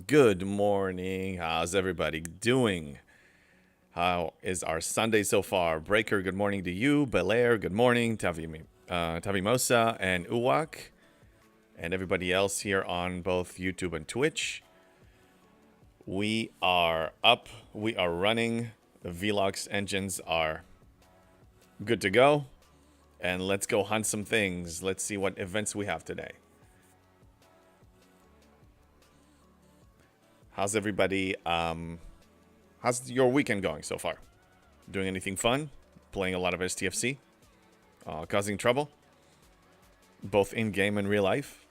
Good morning. How's everybody doing? How is our Sunday so far? Breaker, good morning to you. Belair, good morning. Tavimosa and Uwak. And everybody else here on both YouTube and Twitch. We are up. We are running. The Velox engines are good to go. And let's go hunt some things. Let's see what events we have today. How's everybody? How's your weekend going so far? Doing anything fun? Playing a lot of STFC? Causing trouble? Both in-game and real life?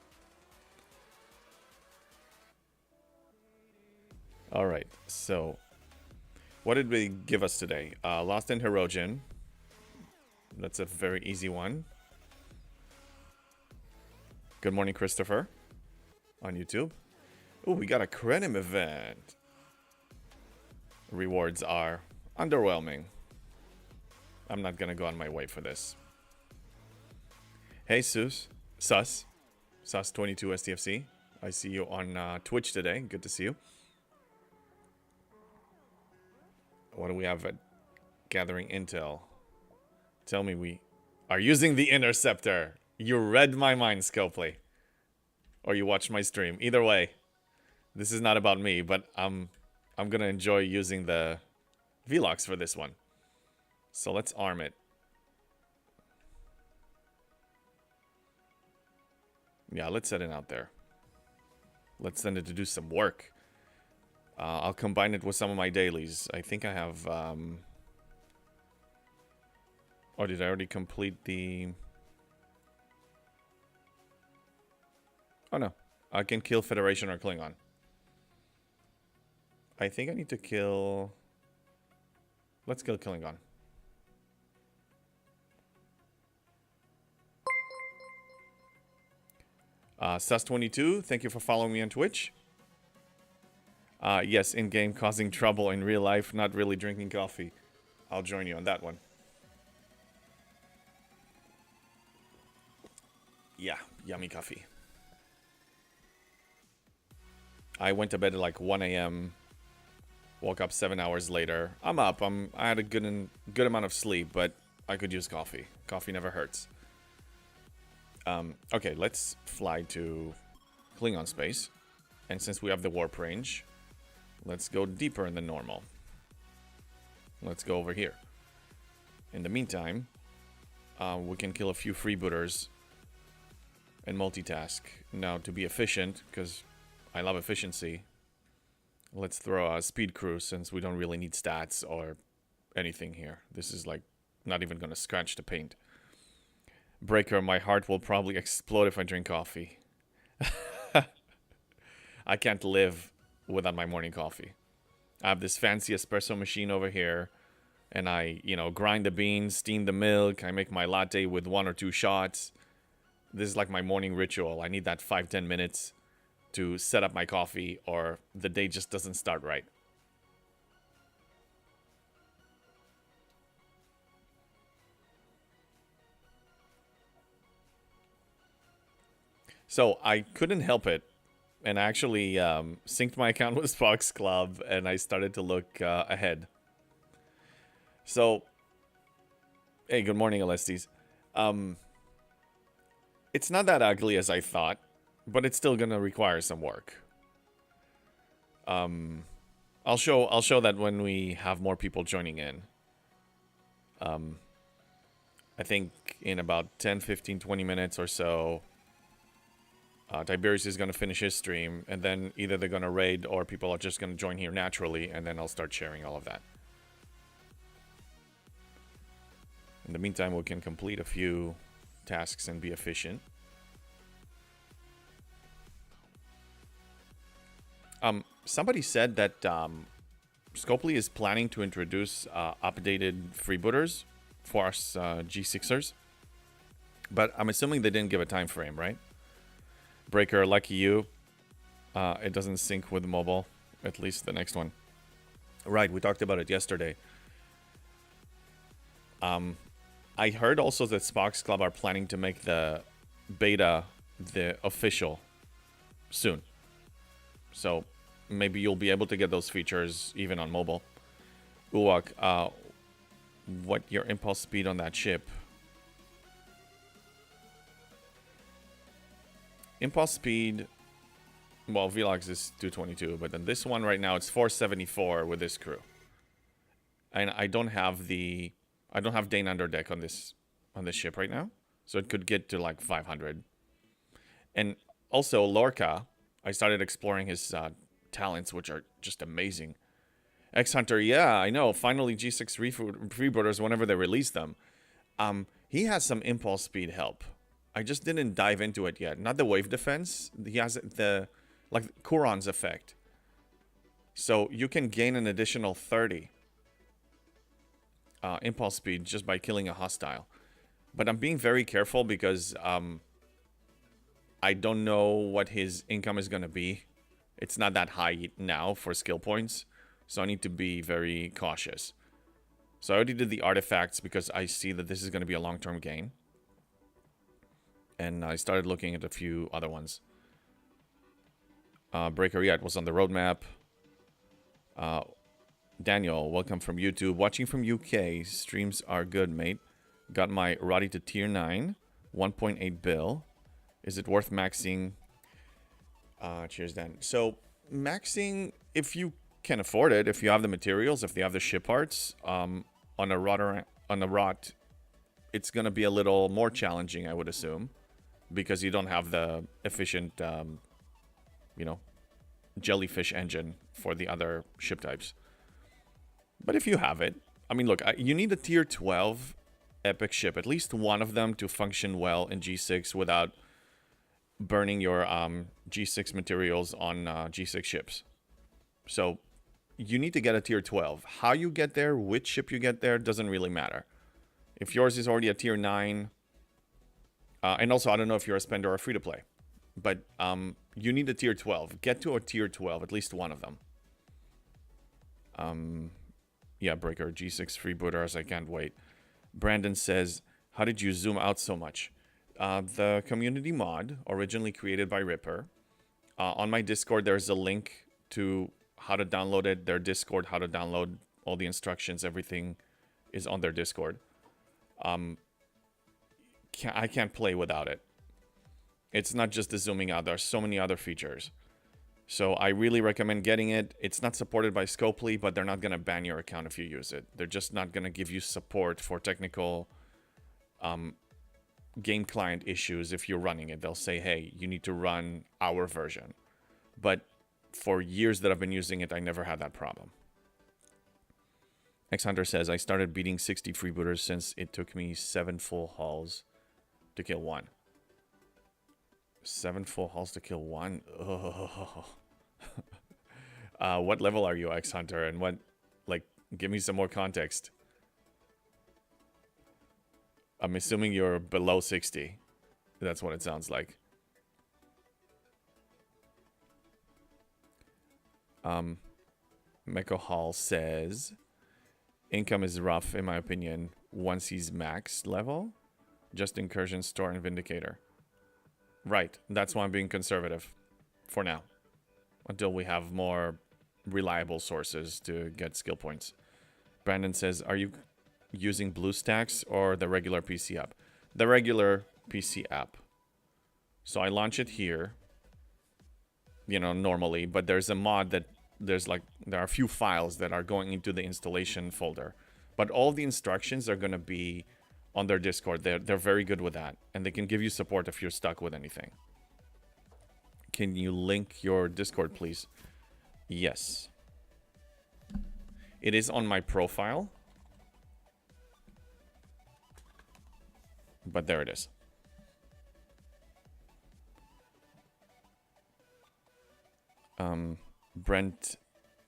Alright, so what did we give us today? Lost in Herogen. That's a very easy one. Good morning, Christopher. On YouTube. Oh, we got a Krenim event. Rewards are underwhelming. I'm not gonna go on my way for this. Hey, Sus 22 STFC. I see you on Twitch today. Good to see you. What do we have at Gathering Intel? Tell me we are using the Interceptor. You read my mind, Scopely. Or you watched my stream. Either way, this is not about me, but I'm gonna enjoy using the Velox for this one. So let's arm it. Yeah, let's set it out there. Let's send it to do some work. I'll combine it with some of my dailies. I think I have... Oh, did I already complete the... Oh, no. I can kill Federation or Klingon. I think I need to kill... Let's kill Klingon. Sus22, thank you for following me on Twitch. Yes, in-game causing trouble, in real life not really drinking coffee. I'll join you on that one. Yeah, yummy coffee. I went to bed at like 1 a.m. Woke up 7 hours later. I'm up. I had a good amount of sleep, but I could use coffee. Coffee never hurts. Okay, let's fly to Klingon space. And since we have the warp range, let's go deeper than normal. Let's go over here. In the meantime, we can kill a few freebooters and multitask. Now, to be efficient, because I love efficiency, let's throw a speed crew since we don't really need stats or anything here. This is like not even going to scratch the paint. Breaker, my heart will probably explode if I drink coffee. I can't live without my morning coffee. I have this fancy espresso machine over here, and I, grind the beans, steam the milk. I make my latte with 1 or 2 shots. This is like my morning ritual. I need that 5-10 minutes to set up my coffee, or the day just doesn't start right. So I couldn't help it, and I actually synced my account with Fox Club, and I started to look ahead. So, hey, good morning, Alestes. It's not that ugly as I thought, but it's still gonna require some work. I'll show that when we have more people joining in. I think in about 10, 15, 20 minutes or so, Tiberius is gonna finish his stream, and then either they're gonna raid or people are just gonna join here naturally, and then I'll start sharing all of that. In the meantime, we can complete a few tasks and be efficient. Somebody said that Scopely is planning to introduce updated freebooters for us G6ers, but I'm assuming they didn't give a time frame, right? Breaker, lucky you. It doesn't sync with mobile, at least the next one. Right, we talked about it yesterday. I heard also that Spock's Club are planning to make the beta the official soon. So maybe you'll be able to get those features even on mobile. Uwak, what your impulse speed on that ship? Impulse speed, well, Velox is 222, but then this one right now, it's 474 with this crew. And I don't have Dane Underdeck on this ship right now, so it could get to like 500. And also Lorca, I started exploring his talents, which are just amazing. X Hunter, yeah, I know. Finally, G6 freebooters whenever they release them. He has some impulse speed help. I just didn't dive into it yet. Not the wave defense. He has the like Kuron's effect. So you can gain an additional 30 impulse speed just by killing a hostile. But I'm being very careful because I don't know what his income is going to be. It's not that high now for skill points. So I need to be very cautious. So I already did the artifacts because I see that this is going to be a long-term gain. And I started looking at a few other ones. Breaker, yeah, it was on the roadmap. Daniel, welcome from YouTube. Watching from UK. Streams are good, mate. Got my Roddy to tier 9. 1.8 bill. Is it worth maxing? Cheers, Dan. So, maxing, if you can afford it, if you have the materials, if you have the ship parts, on a rot, it's going to be a little more challenging, I would assume. Because you don't have the efficient, jellyfish engine for the other ship types. But if you have it, I mean, look, you need a tier 12 epic ship, at least one of them to function well in G6 without burning your G6 materials on G6 ships. So you need to get a tier 12. How you get there, which ship you get there, doesn't really matter. If yours is already a tier 9... and also, I don't know if you're a spender or a free-to-play. But you need a tier 12. Get to a tier 12, at least one of them. Yeah, Breaker, G6 freebooters, I can't wait. Brandon says, how did you zoom out so much? The community mod, originally created by Ripper. On my Discord, there's a link to how to download it. Their Discord, how to download all the instructions, everything is on their Discord. I can't play without it. It's not just the zooming out. There are so many other features. So I really recommend getting it. It's not supported by Scopely, but they're not going to ban your account if you use it. They're just not going to give you support for technical game client issues if you're running it. They'll say, hey, you need to run our version. But for years that I've been using it, I never had that problem. X Hunter says, I started beating 60 freebooters since it took me 7 full hauls to kill one. 7 full hauls to kill one? Oh. What level are you, X Hunter? And what, like, give me some more context. I'm assuming you're below 60. That's what it sounds like. Meko Hall says, income is rough, in my opinion, once he's max level. Just Incursion, Store, and Vindicator. Right. That's why I'm being conservative. For now. Until we have more reliable sources to get skill points. Brandon says, are you using BlueStacks or the regular PC app? The regular PC app. So I launch it here. You know, normally. But there's a mod that there are a few files that are going into the installation folder. But all the instructions are going to be on their Discord. They're very good with that. And they can give you support if you're stuck with anything. Can you link your Discord, please? Yes. It is on my profile. But there it is. Brent.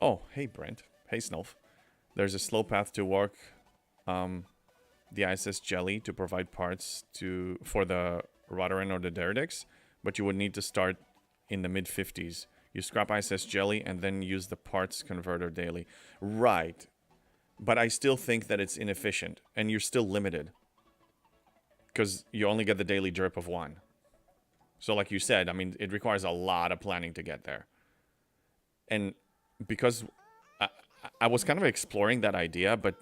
Oh, hey, Brent. Hey, Snulf. There's a slow path to work the ISS Jelly to provide parts for the Rodaran or the Deredex, but you would need to start in the mid-50s. You scrap ISS Jelly and then use the parts converter daily. Right. But I still think that it's inefficient, and you're still limited. Because you only get the daily drip of 1. So like you said, I mean, it requires a lot of planning to get there. And because I was kind of exploring that idea, but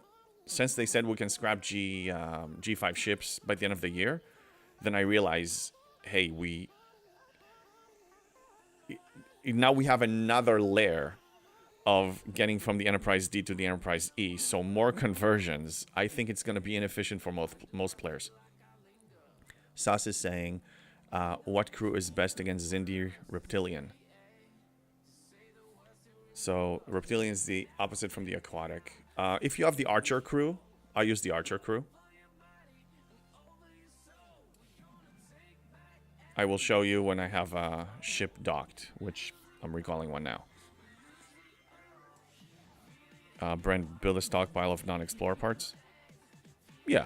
since they said we can scrap G5 ships by the end of the year, then I realized, hey, now we have another layer of getting from the Enterprise D to the Enterprise E. So more conversions. I think it's going to be inefficient for most players. Sas is saying, what crew is best against Zindi Reptilian? So Reptilian is the opposite from the Aquatic. If you have the Archer crew, I use the Archer crew. I will show you when I have a ship docked, which I'm recalling one now. Brent, build a stockpile of non-explorer parts. Yeah.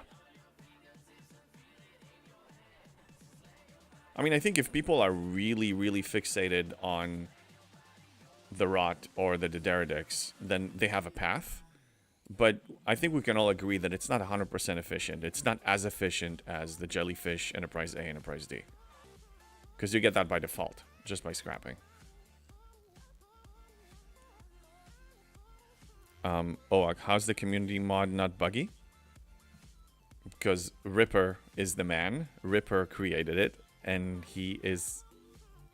I mean, I think if people are really, really fixated on the Rot or the Dideradics, then they have a path. But I think we can all agree that it's not 100% efficient. It's not as efficient as the Jellyfish, Enterprise A, Enterprise D. Because you get that by default, just by scrapping. Oh, how's the community mod not buggy? Because Ripper is the man. Ripper created it, and he is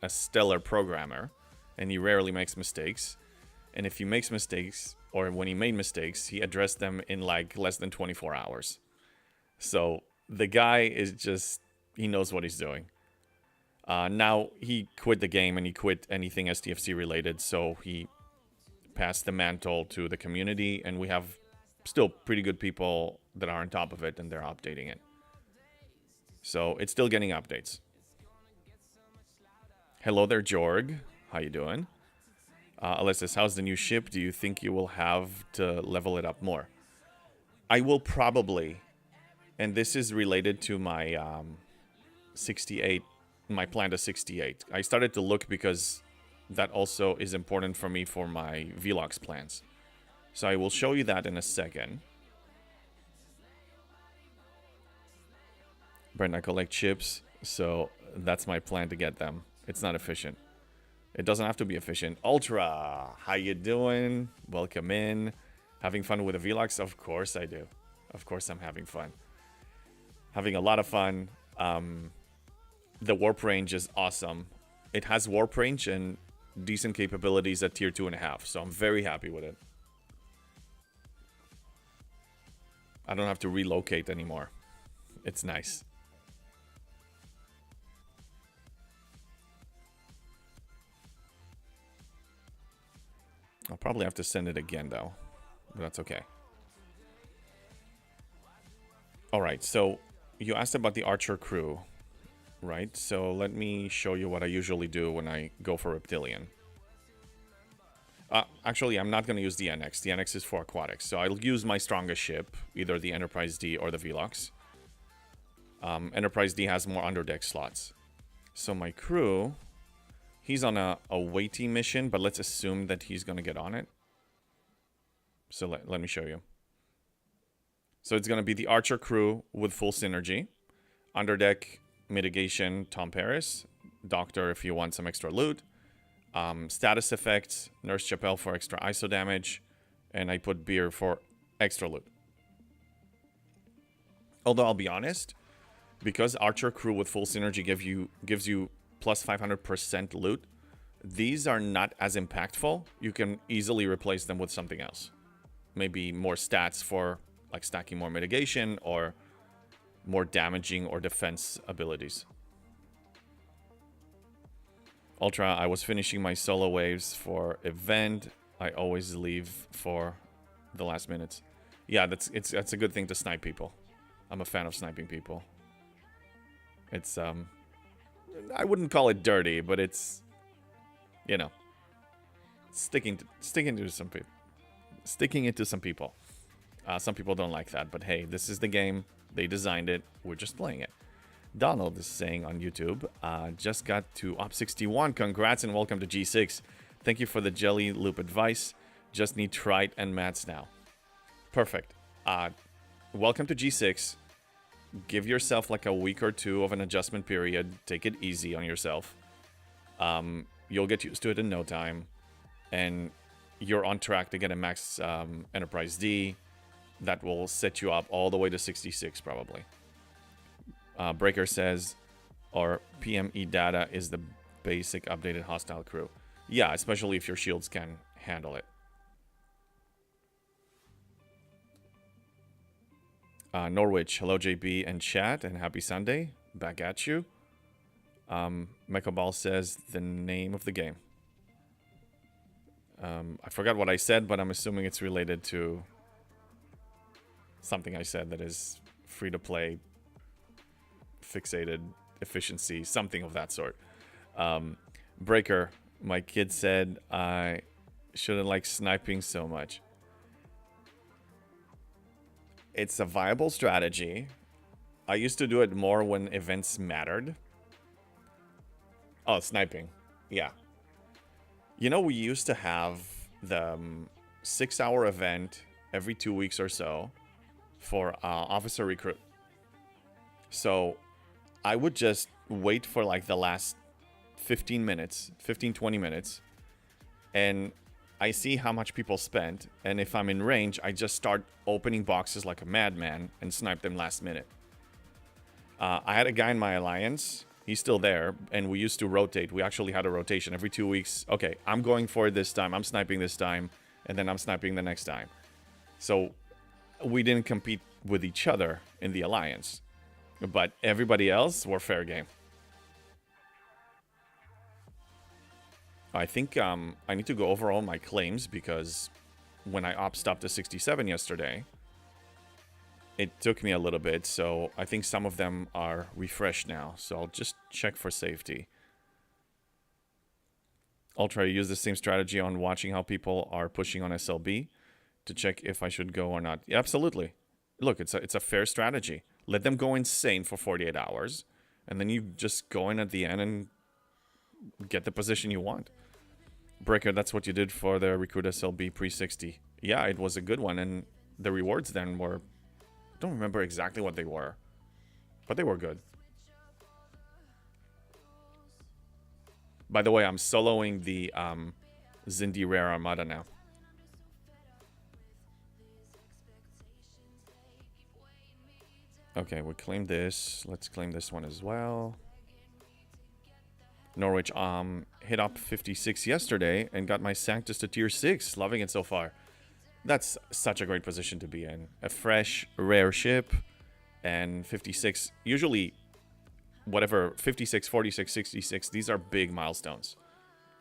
a stellar programmer, and he rarely makes mistakes. And if he makes mistakes, or when he made mistakes, he addressed them in like less than 24 hours. So the guy is just, he knows what he's doing. Now he quit the game and he quit anything STFC related, so he passed the mantle to the community, and we have still pretty good people that are on top of it and they're updating it. So it's still getting updates. Hello there, Jorg. How you doing? Alyssa's, how's the new ship? Do you think you will have to level it up more? I will probably, and this is related to my 68, my plan to 68. I started to look because that also is important for me for my Velox plans. So I will show you that in a second. Brent, I collect chips, so that's my plan to get them. It's not efficient. It doesn't have to be efficient. Ultra, how you doing? Welcome in. Having fun with the Velox? Of course I do. Of course I'm having fun. Having a lot of fun. The warp range is awesome. It has warp range and decent capabilities at tier 2.5, so I'm very happy with it. I don't have to relocate anymore. It's nice. I'll probably have to send it again, though. But that's okay. Alright, so you asked about the Archer crew, right? So let me show you what I usually do when I go for Reptilian. Actually, I'm not going to use the NX. The NX is for aquatics. So I'll use my strongest ship, either the Enterprise D or the Velox. Enterprise D has more underdeck slots. So my crew, he's on a weighty mission, but let's assume that he's going to get on it. So let me show you. So it's going to be the Archer crew with full synergy. Underdeck, mitigation, Tom Paris. Doctor if you want some extra loot. Status effects, Nurse Chapel for extra ISO damage. And I put Beer for extra loot. Although I'll be honest, because Archer crew with full synergy gives you plus 500% loot, these are not as impactful. You can easily replace them with something else. Maybe more stats for like stacking more mitigation or more damaging or defense abilities. Ultra, I was finishing my solo waves for event. I always leave for the last minutes. Yeah, that's a good thing to snipe people. I'm a fan of sniping people. It's I wouldn't call it dirty, but it's, you know, sticking to some people. Sticking it to some people. Some people don't like that, but hey, this is the game. They designed it. We're just playing it. Donald is saying on YouTube, just got to Op 61. Congrats and welcome to G6. Thank you for the jelly loop advice. Just need Trite and mats now. Perfect. Welcome to G6. Give yourself like a week or two of an adjustment period. Take it easy on yourself. You'll get used to it in no time. and you're on track to get a max Enterprise D. That will set you up all the way to 66 probably. Breaker says, or PME data is the basic updated hostile crew. Yeah, especially if your shields can handle it. Norwich, hello JB and chat, and happy Sunday. Back at you. Mechaball says the name of the game. I forgot what I said, but I'm assuming it's related to something I said that is free to play, fixated efficiency, something of that sort. Breaker, my kid said I shouldn't like sniping so much. It's a viable strategy. I used to do it more when events mattered. Oh, sniping. Yeah. You know, we used to have the 6-hour event every 2 weeks or so for officer recruit. So I would just wait for like the last 15 minutes, 20 minutes, and I see how much people spent, and if I'm in range, I just start opening boxes like a madman and snipe them last minute. I had a guy in my alliance, he's still there, and we used to rotate. We actually had a rotation every 2 weeks. Okay, I'm going for it this time, I'm sniping this time, and then I'm sniping the next time. So we didn't compete with each other in the alliance, but everybody else were fair game. I think I need to go over all my claims, because when I opted up to 67 yesterday, it took me a little bit, so I think some of them are refreshed now, so I'll just check for safety. I'll try to use the same strategy on watching how people are pushing on SLB to check if I should go or not. Yeah, absolutely. Look, it's a fair strategy. Let them go insane for 48 hours, and then you just go in at the end and get the position you want. Breaker, that's what you did for the Recruit SLB pre-60. Yeah, it was a good one, and the rewards then were... I don't remember exactly what they were, but they were good. By the way, I'm soloing the Zindi Rare Armada now. Okay, we claimed this. Let's claim this one as well. Norwich hit up 56 yesterday and got my Sanctus to tier 6. Loving it so far. That's such a great position to be in. A fresh, rare ship, and 56. Usually, whatever, 56, 46, 66, these are big milestones.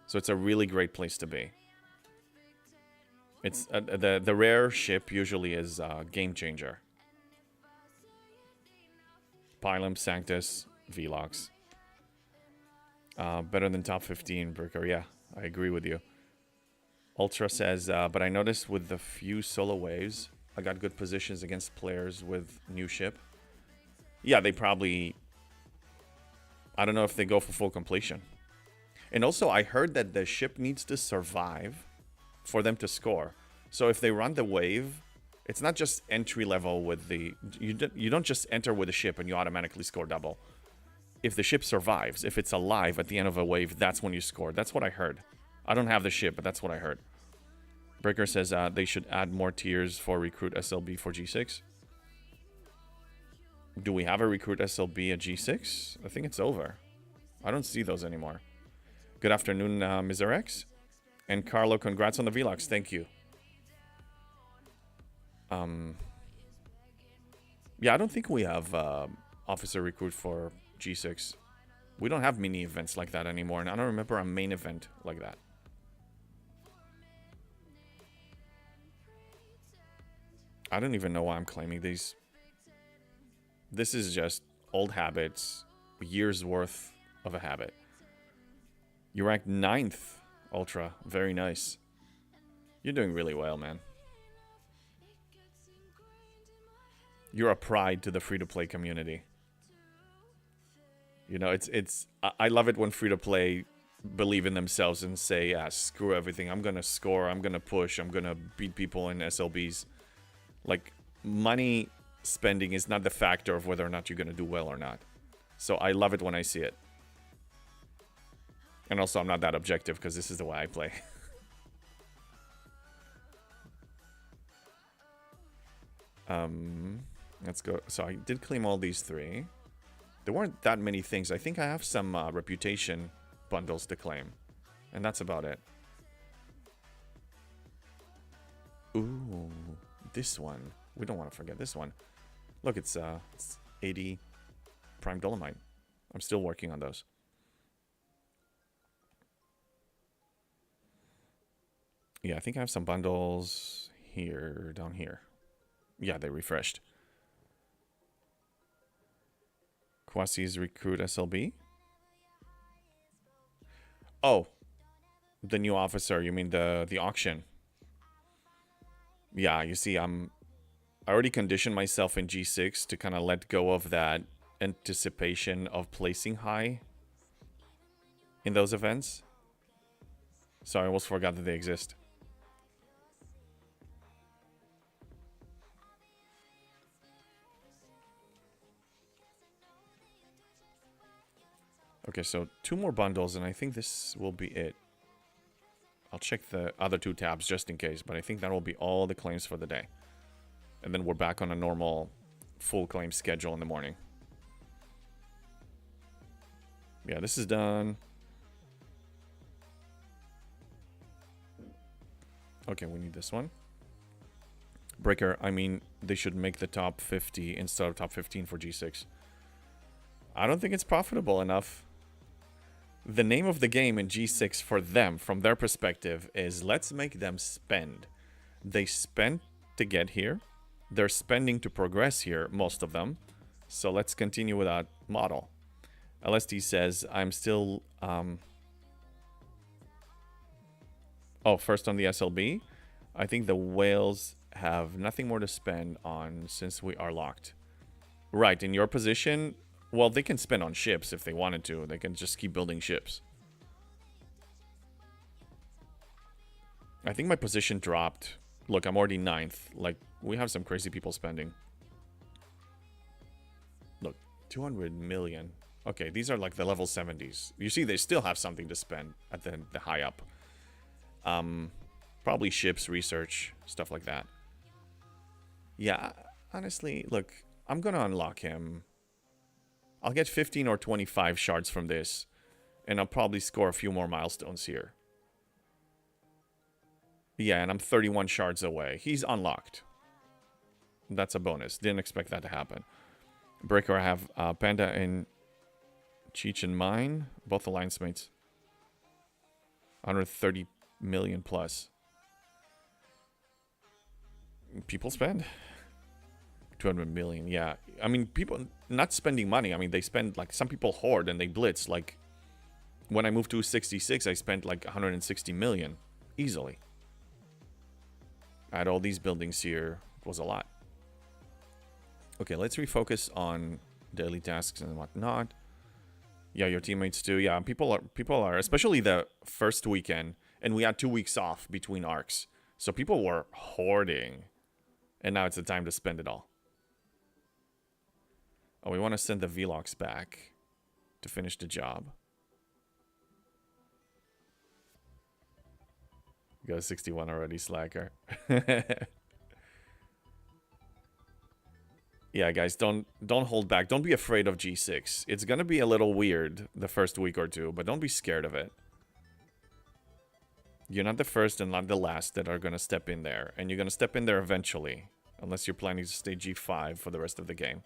So it's a really great place to be. It's the rare ship usually is a game changer. Pilum, Sanctus, Velox. Better than top 15, Bricker. Yeah, I agree with you. Ultra says, but I noticed with the few solo waves, I got good positions against players with new ship. Yeah, they probably... I don't know if they go for full completion. And also, I heard that the ship needs to survive for them to score. So if they run the wave, it's not just entry level with the... You don't just enter with a ship and you automatically score double. If the ship survives, if it's alive at the end of a wave, that's when you score. That's what I heard. I don't have the ship, but that's what I heard. Breaker says they should add more tiers for Recruit SLB for G6. Do we have a Recruit SLB at G6? I think it's over. I don't see those anymore. Good afternoon, Miserex. And Carlo, congrats on the Velox. Thank you. Yeah, I don't think we have Officer Recruit for G6. We don't have mini events like that anymore, and I don't remember a main event like that. I don't even know why I'm claiming these. This is just old habits, years worth of a habit. You ranked 9th, Ultra. Very nice. You're doing really well, man. You're a pride to the free-to-play community. You know, I love it when free-to-play believe in themselves and say, yeah, screw everything. I'm going to score. I'm going to push. I'm going to beat people in SLBs. Like, money spending is not the factor of whether or not you're going to do well or not. So I love it when I see it. And also, I'm not that objective because this is the way I play. Let's go. So I did claim all these 3. There weren't that many things. I think I have some reputation bundles to claim. And that's about it. Ooh, this one. We don't want to forget this one. Look, it's 80 prime dolomite. I'm still working on those. Yeah, I think I have some bundles here, down here. Yeah, they refreshed. Quasi's recruit SLB. Oh, the new officer. You mean the auction? Yeah, you see, I already conditioned myself in G6 to kind of let go of that anticipation of placing high in those events. So I almost forgot that they exist. Okay, so 2 more bundles, and I think this will be it. I'll check the other 2 tabs just in case, but I think that will be all the claims for the day. And then we're back on a normal full claim schedule in the morning. Yeah, this is done. Okay, we need this one. Breaker, I mean, they should make the top 50 instead of top 15 for G6. I don't think it's profitable enough. The name of the game in G6 for them, from their perspective, is let's make them spend. They spent to get here. They're spending to progress here, most of them. So let's continue with that model. LST says, I'm still... Oh, first on the SLB. I think the whales have nothing more to spend on since we are locked. Right, in your position... Well, they can spend on ships if they wanted to. They can just keep building ships. I think my position dropped. Look, I'm already 9th. Like, we have some crazy people spending. Look, 200 million. Okay, these are like the level 70s. You see, they still have something to spend at the high up. Probably ships, research, stuff like that. Yeah, honestly, look, I'm gonna unlock him. I'll get 15 or 25 shards from this, and I'll probably score a few more milestones here. Yeah, and I'm 31 shards away. He's unlocked. That's a bonus. Didn't expect that to happen. Breaker, I have Panda and Cheech and Mine, both alliance mates. 130 million plus. People spend 200 million, yeah. I mean, people not spending money. I mean, they spend, like, some people hoard and they blitz. Like, when I moved to 66, I spent like 160 million easily. I had all these buildings here. It was a lot. Okay, let's refocus on daily tasks and whatnot. Yeah, your teammates too. Yeah, people are, especially the first weekend, and we had 2 weeks off between arcs. So people were hoarding. And now it's the time to spend it all. Oh, we want to send the Velox back to finish the job. You got 61 already, slacker. Yeah, guys, don't hold back. Don't be afraid of G6. It's going to be a little weird the first week or two, but don't be scared of it. You're not the first and not the last that are going to step in there. And you're going to step in there eventually. Unless you're planning to stay G5 for the rest of the game.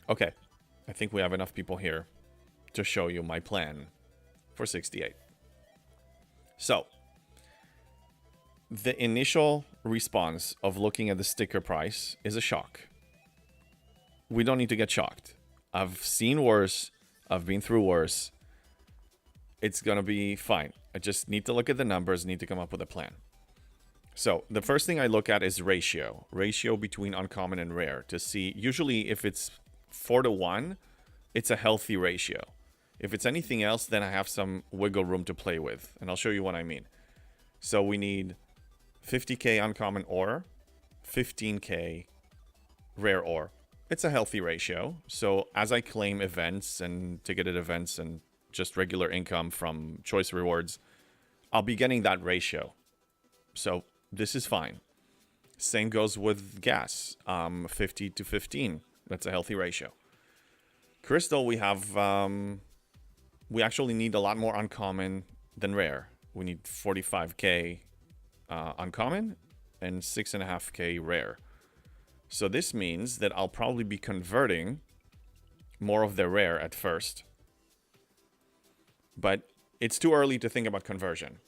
Okay. I think we have enough people here to show you my plan for 68. So, the initial response of looking at the sticker price is a shock. We don't need to get shocked. I've seen worse. I've been through worse. It's going to be fine. I just need to look at the numbers, need to come up with a plan. So, the first thing I look at is ratio. Ratio between uncommon and rare to see, usually if it's 4-to-1, it's a healthy ratio. If it's anything else, then I have some wiggle room to play with. And I'll show you what I mean. So, we need 50k uncommon ore, 15k rare ore. It's a healthy ratio. So, as I claim events and ticketed events and just regular income from choice rewards, I'll be getting that ratio. So this is fine. Same goes with gas, 50 to 15. That's a healthy ratio. Crystal, we have, we actually need a lot more uncommon than rare. We need 45k uncommon and 6.5k rare. So this means that I'll probably be converting more of the rare at first. But it's too early to think about conversion.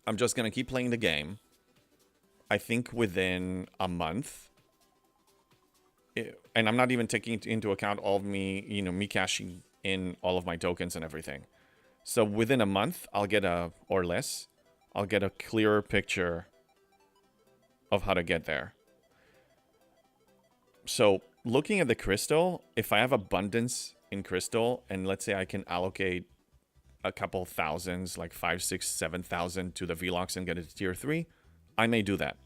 I'm just going to keep playing the game. I think within a month, and I'm not even taking into account all of me, me cashing in all of my tokens and everything. So within a month, I'll get or less, I'll get a clearer picture of how to get there. So looking at the crystal, if I have abundance in crystal, and let's say I can allocate a couple thousands, like 5, 6, 7,000 to the Velox and get it to tier 3, I may do that.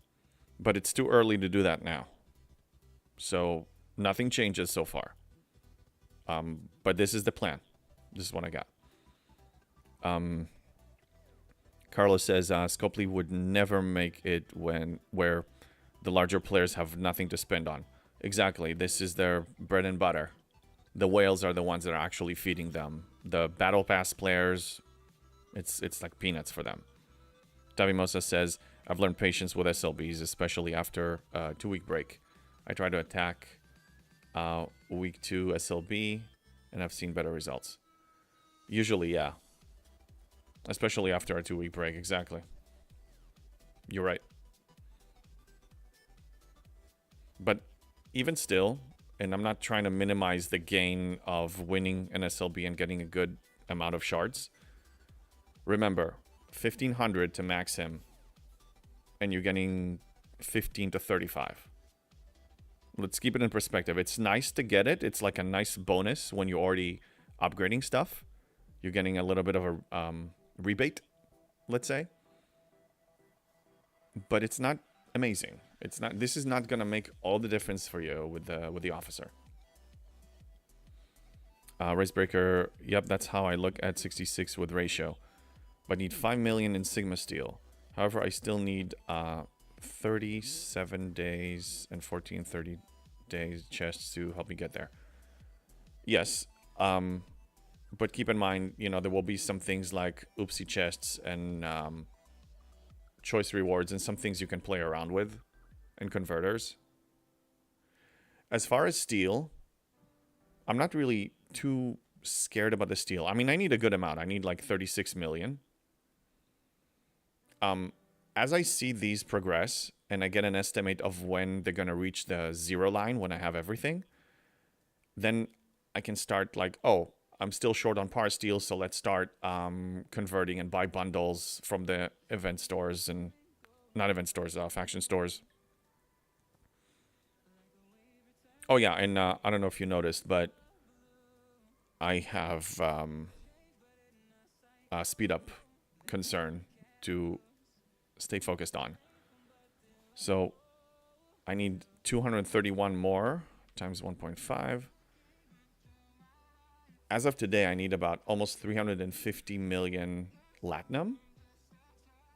But it's too early to do that now. So nothing changes so far. But this is the plan. This is what I got. Carlos says Scopely would never make it where the larger players have nothing to spend on. Exactly. This is their bread and butter. The whales are the ones that are actually feeding them. The battle pass players, it's like peanuts for them. Tavimosa says, I've learned patience with SLBs, especially after a 2-week break. I try to attack week 2 SLB, and I've seen better results. Usually, yeah. Especially after a 2-week break, exactly. You're right. But even still, and I'm not trying to minimize the gain of winning an SLB and getting a good amount of shards. Remember, 1,500 to max him, and you're getting 15 to 35. Let's keep it in perspective. It's nice to get it. It's like a nice bonus when you're already upgrading stuff. You're getting a little bit of a rebate, let's say. But it's not amazing. It's not. This is not gonna make all the difference for you with the officer. Racebreaker. Yep, that's how I look at 66 with ratio. But need 5 million in Sigma Steel. However, I still need 37 days and 30 days chests to help me get there. Yes. But keep in mind, there will be some things like oopsie chests and choice rewards and some things you can play around with and converters. As far as steel, I'm not really too scared about the steel. I mean, I need a good amount. I need like 36 million. As I see these progress and I get an estimate of when they're going to reach the 0 line, when I have everything, then I can start like, oh, I'm still short on power steel, so let's start converting and buy bundles from the event stores and not event stores, faction stores. Oh yeah, and I don't know if you noticed, but I have a speed up concern to stay focused on. So I need 231 more times 1.5. As of today, I need about almost 350 million Latinum.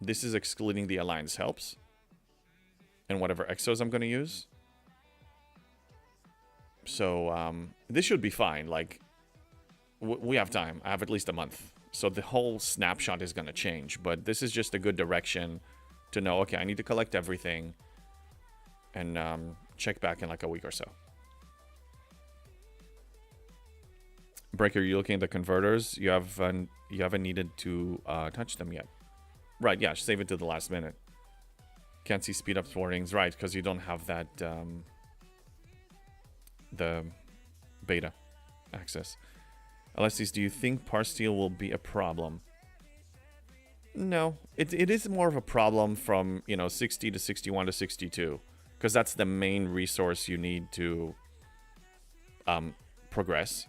This is excluding the Alliance helps and whatever exos I'm going to use. So this should be fine. Like, we have time. I have at least a month. So the whole snapshot is going to change. But this is just a good direction to know, okay, I need to collect everything and check back in like a week or so. Breaker, you're looking at the converters. You haven't needed to touch them yet. Right, yeah, save it to the last minute. Can't see speed up warnings. Right, because you don't have that the beta access. Alessis, do you think par steel will be a problem? No, it is more of a problem from 60 to 61 to 62, because that's the main resource you need to progress.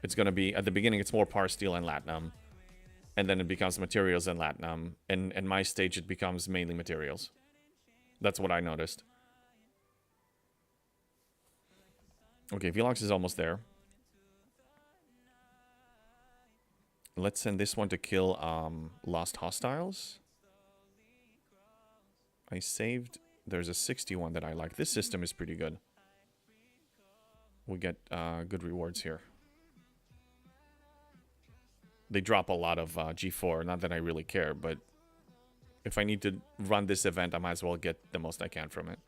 It's going to be, at the beginning, it's more par steel and latinum, and then it becomes materials and latinum, and in my stage it becomes mainly materials. That's what I noticed. Okay, Velox is almost there. Let's send this one to kill lost hostiles. I saved. There's a 61 that I like. This system is pretty good. We get good rewards here. They drop a lot of G4. Not that I really care, but if I need to run this event, I might as well get the most I can from it.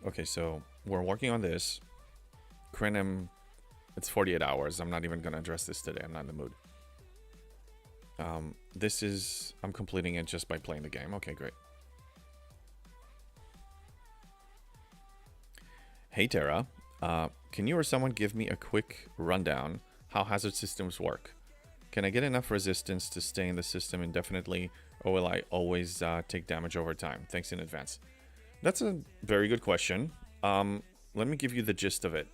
Okay, so we're working on this. Krenim, it's 48 hours. I'm not even going to address this today. I'm not in the mood. This is... I'm completing it just by playing the game. Okay, great. Hey, Tara. Can you or someone give me a quick rundown how hazard systems work? Can I get enough resistance to stay in the system indefinitely, or will I always take damage over time? Thanks in advance. That's a very good question. Let me give you the gist of it.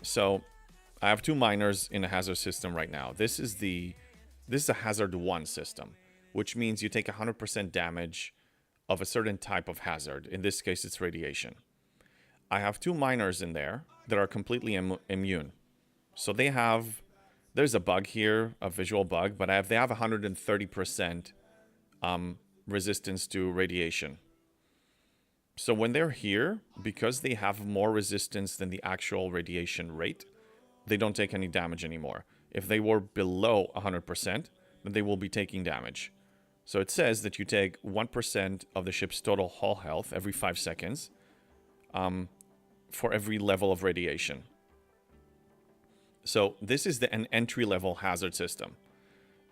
So, I have 2 miners in a hazard system right now. This is a hazard 1 system, which means you take 100% damage of a certain type of hazard. In this case, it's radiation. I have 2 miners in there that are completely immune. So they have... There's a bug here, a visual bug, but they have 130% resistance to radiation. So when they're here, because they have more resistance than the actual radiation rate, they don't take any damage anymore. If they were below 100%, then they will be taking damage. So it says that you take 1% of the ship's total hull health every 5 seconds for every level of radiation. So this is an entry-level hazard system.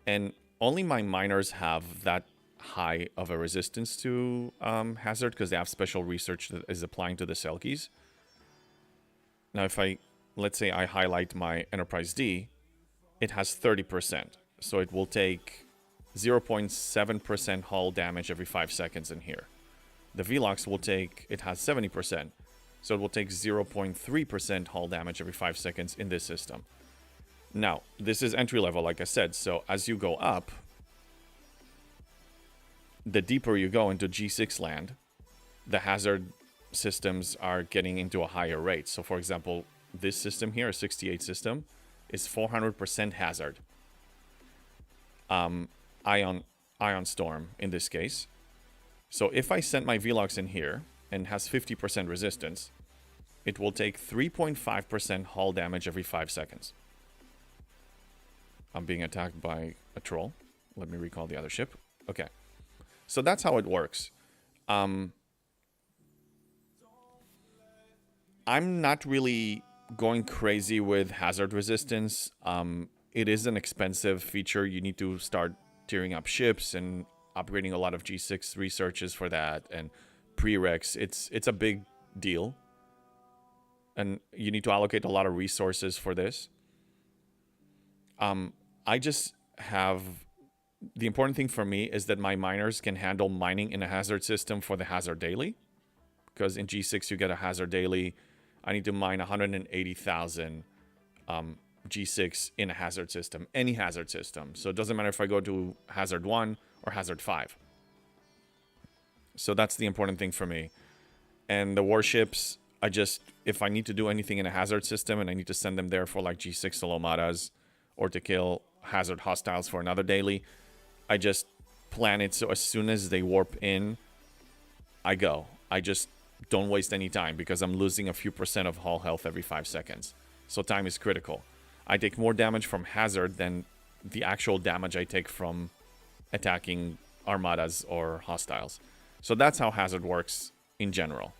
And only my miners have that high of a resistance to hazard because they have special research that is applying to the cell keys. Now if let's say I highlight my Enterprise D, it has 30%. So it will take 0.7% hull damage every 5 seconds in here. The Velox it has 70%. So it will take 0.3% hull damage every 5 seconds in this system. Now, this is entry level, like I said. So as you go up, the deeper you go into G6 land, the hazard systems are getting into a higher rate. So for example, this system here, a 68 system, is 400% hazard. Ion Storm in this case. So if I sent my Velox in here and has 50% resistance, it will take 3.5% hull damage every 5 seconds. I'm being attacked by a troll. Let me recall the other ship. Okay. So that's how it works. I'm not really going crazy with hazard resistance. It is an expensive feature. You need to start tearing up ships and upgrading a lot of G6 researches for that and prereqs. It's a big deal. And you need to allocate a lot of resources for this. I just have... The important thing for me is that my miners can handle mining in a hazard system for the hazard daily. Because in G6 you get a hazard daily. I need to mine 180,000 G6 in a hazard system. Any hazard system. So it doesn't matter if I go to hazard 1 or hazard 5. So that's the important thing for me. And the warships, if I need to do anything in a hazard system and I need to send them there for like G6 Solomatas or to kill hazard hostiles for another daily, I just plan it so as soon as they warp in, I go. I just don't waste any time because I'm losing a few percent of hull health every 5 seconds. So time is critical. I take more damage from hazard than the actual damage I take from attacking armadas or hostiles. So that's how hazard works in general.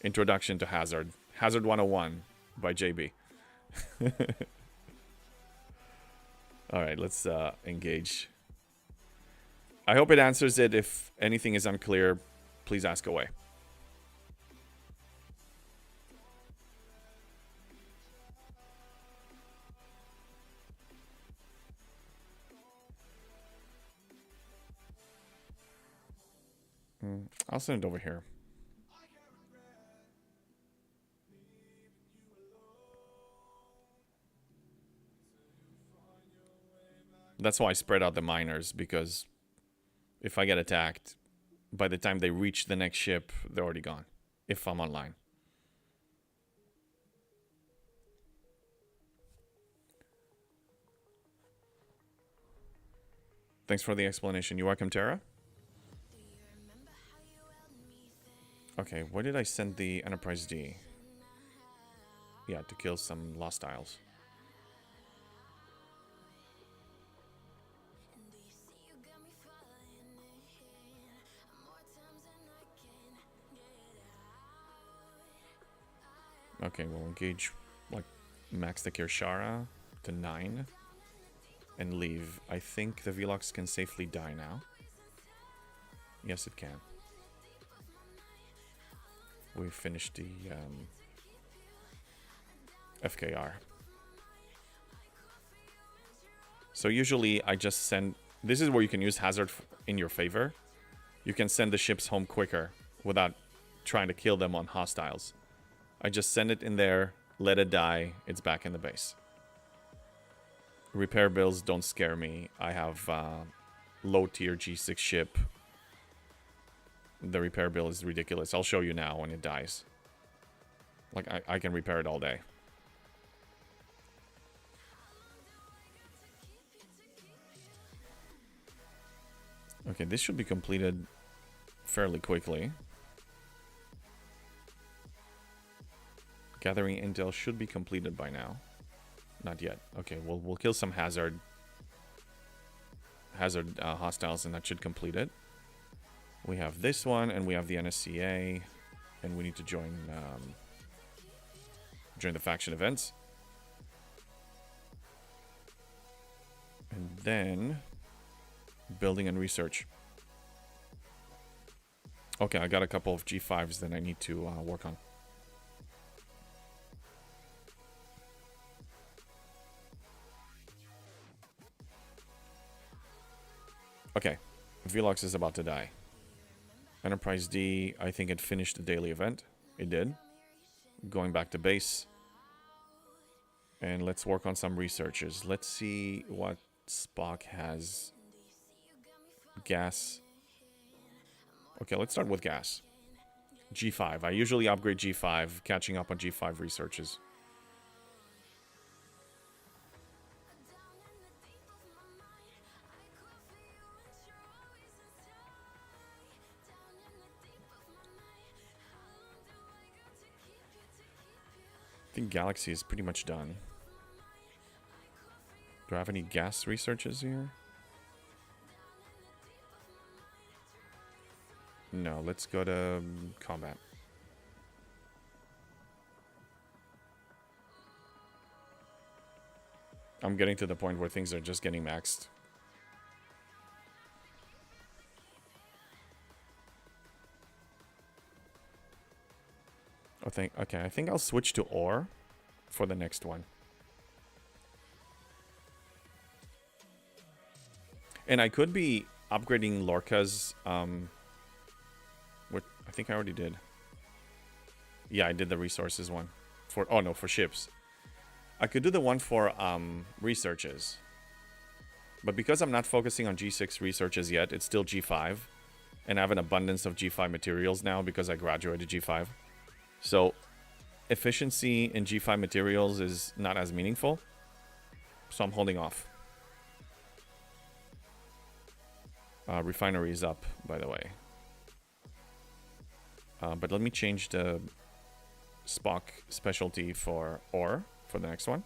Introduction to Hazard. Hazard 101 by JB. Alright, let's engage. I hope it answers it. If anything is unclear, please ask away. I'll send it over here. That's why I spread out the miners, because if I get attacked, by the time they reach the next ship, they're already gone, if I'm online. Thanks for the explanation. You're welcome, Tara. Okay, where did I send the Enterprise D? Yeah, to kill some hostiles. Okay, we'll engage, like, max the Kirshara to 9 and leave. I think the Velox can safely die now. Yes, it can. We finished the FKR. So usually I just send... This is where you can use hazard in your favor. You can send the ships home quicker without trying to kill them on hostiles. I just send it in there, let it die, it's back in the base. Repair bills don't scare me. I have low tier G6 ship. The repair bill is ridiculous. I'll show you now when it dies. Like, I can repair it all day. Okay, this should be completed fairly quickly. Gathering intel should be completed by now. Not yet. Okay, we'll kill some hazard hostiles, and that should complete it. We have this one, and we have the NSCA, and we need to join the faction events. And then building and research. Okay, I got a couple of G5s that I need to work on. Okay, Velox is about to die. Enterprise D, I think it finished the daily event. It did. Going back to base. And let's work on some researches. Let's see what Spock has. Gas. Okay, let's start with gas. G5. I usually upgrade G5, catching up on G5 researches. I think Galaxy is pretty much done. Do I have any gas researches here? No, let's go to combat. I'm getting to the point where things are just getting maxed. Okay, I think I'll switch to ore for the next one. And I could be upgrading Lorca's, what I think I already did. Yeah, I did the resources one. For ships. I could do the one for researches. But because I'm not focusing on G6 researches yet, it's still G5. And I have an abundance of G5 materials now because I graduated G5. So, efficiency in G5 materials is not as meaningful. So I'm holding off. Refinery is up, by the way. But let me change the Spock specialty for ore for the next one.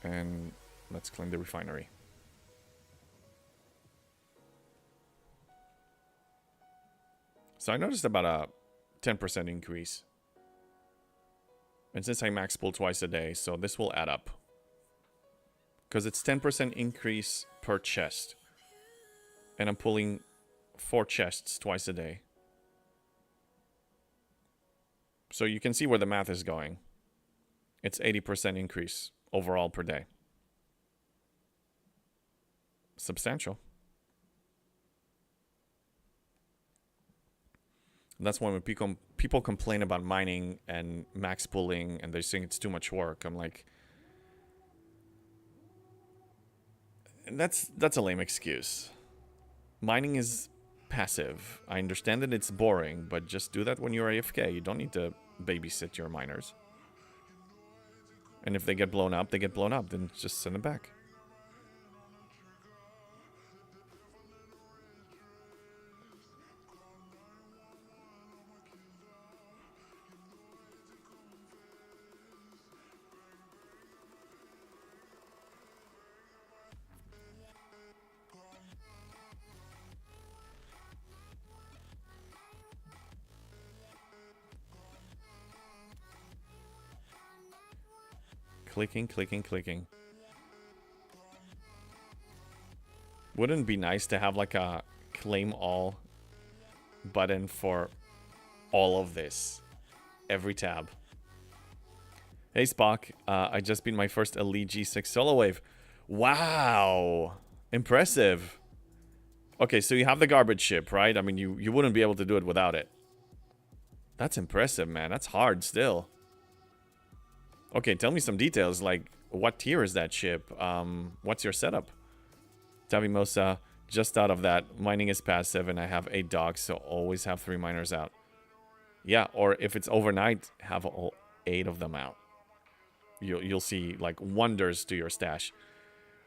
And let's claim the refinery. So I noticed about a 10% increase. And since I max pull twice a day, so this will add up. Because it's 10% increase per chest. And I'm pulling 4 chests twice a day. So you can see where the math is going. It's 80% increase overall per day. Substantial. That's when people complain about mining and max pulling and they think it's too much work. I'm like, that's a lame excuse. Mining is passive. I understand that it's boring, but just do that when you're AFK. You don't need to babysit your miners. And if they get blown up, they get blown up. Then just send them back. Clicking, clicking, clicking. Wouldn't it be nice to have like a claim all button for all of this? Every tab. Hey Spock, I just beat my first Elite G6 solo wave. Wow! Impressive. Okay, so you have the garbage ship, right? I mean, you wouldn't be able to do it without it. That's impressive, man. That's hard still. Okay, tell me some details, like, what tier is that ship? What's your setup? Tavimosa, just out of that, mining is passive and I have 8 dogs, so always have 3 miners out. Yeah, or if it's overnight, have all 8 of them out. You'll see, like, wonders to your stash.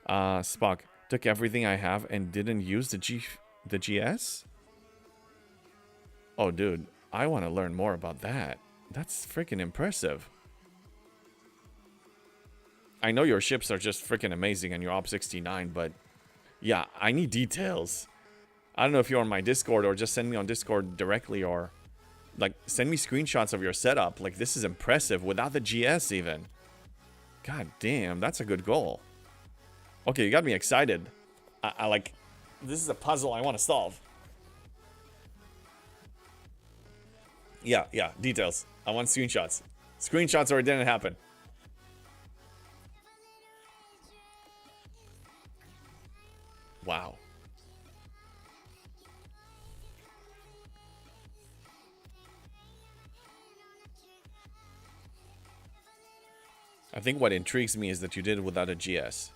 Spock, took everything I have and didn't use the GS? Oh, dude, I want to learn more about that. That's freaking impressive. I know your ships are just freaking amazing and you're op 69, but yeah, I need details. I don't know if you're on my Discord or just send me on Discord directly or like send me screenshots of your setup. Like this is impressive without the GS even. God damn, that's a good goal. Okay, you got me excited. I like, this is a puzzle I want to solve. Yeah, details. I want screenshots. Screenshots or it didn't happen. Wow. I think what intrigues me is that you did it without a GS.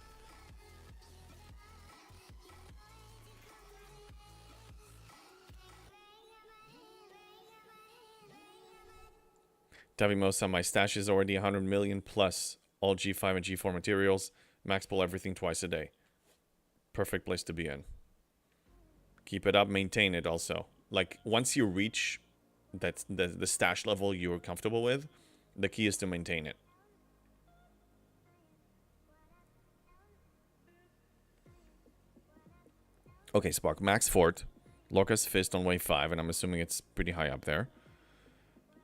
Tavimosa, my stash is already 100 million plus all G5 and G4 materials. Max pull everything twice a day. Perfect place to be in. Keep it up, maintain it also. Like, once you reach that the stash level you're comfortable with, the key is to maintain it. Okay, Spock, max fort. Lorca's Fist on wave 5, and I'm assuming it's pretty high up there.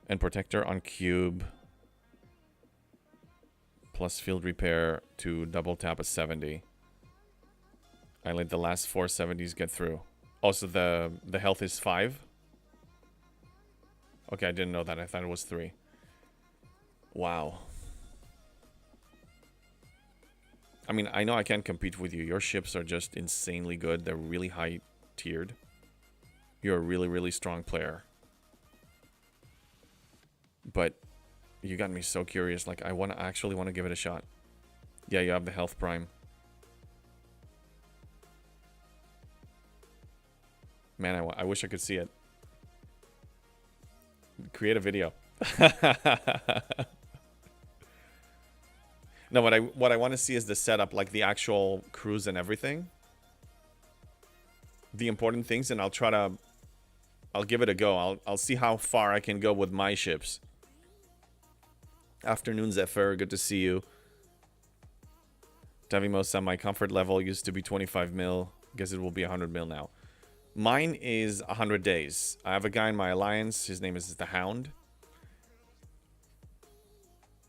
And Protector on cube. Plus field repair to double tap a 70. I let the last 4 70s get through. Also, the health is 5. Okay, I didn't know that. I thought it was 3. Wow. I mean, I know I can't compete with you. Your ships are just insanely good. They're really high tiered. You're a really, really strong player. But you got me so curious. Like, I actually want to give it a shot. Yeah, you have the health prime. Man, I wish I could see it. Create a video. No, what I want to see is the setup, like the actual cruise and everything. The important things, and I'll give it a go. I'll see how far I can go with my ships. Afternoon, Zephyr. Good to see you. Tavimosa, my comfort level used to be 25 mil. Guess it will be 100 mil now. Mine is 100 days. I have a guy in my alliance. His name is the Hound.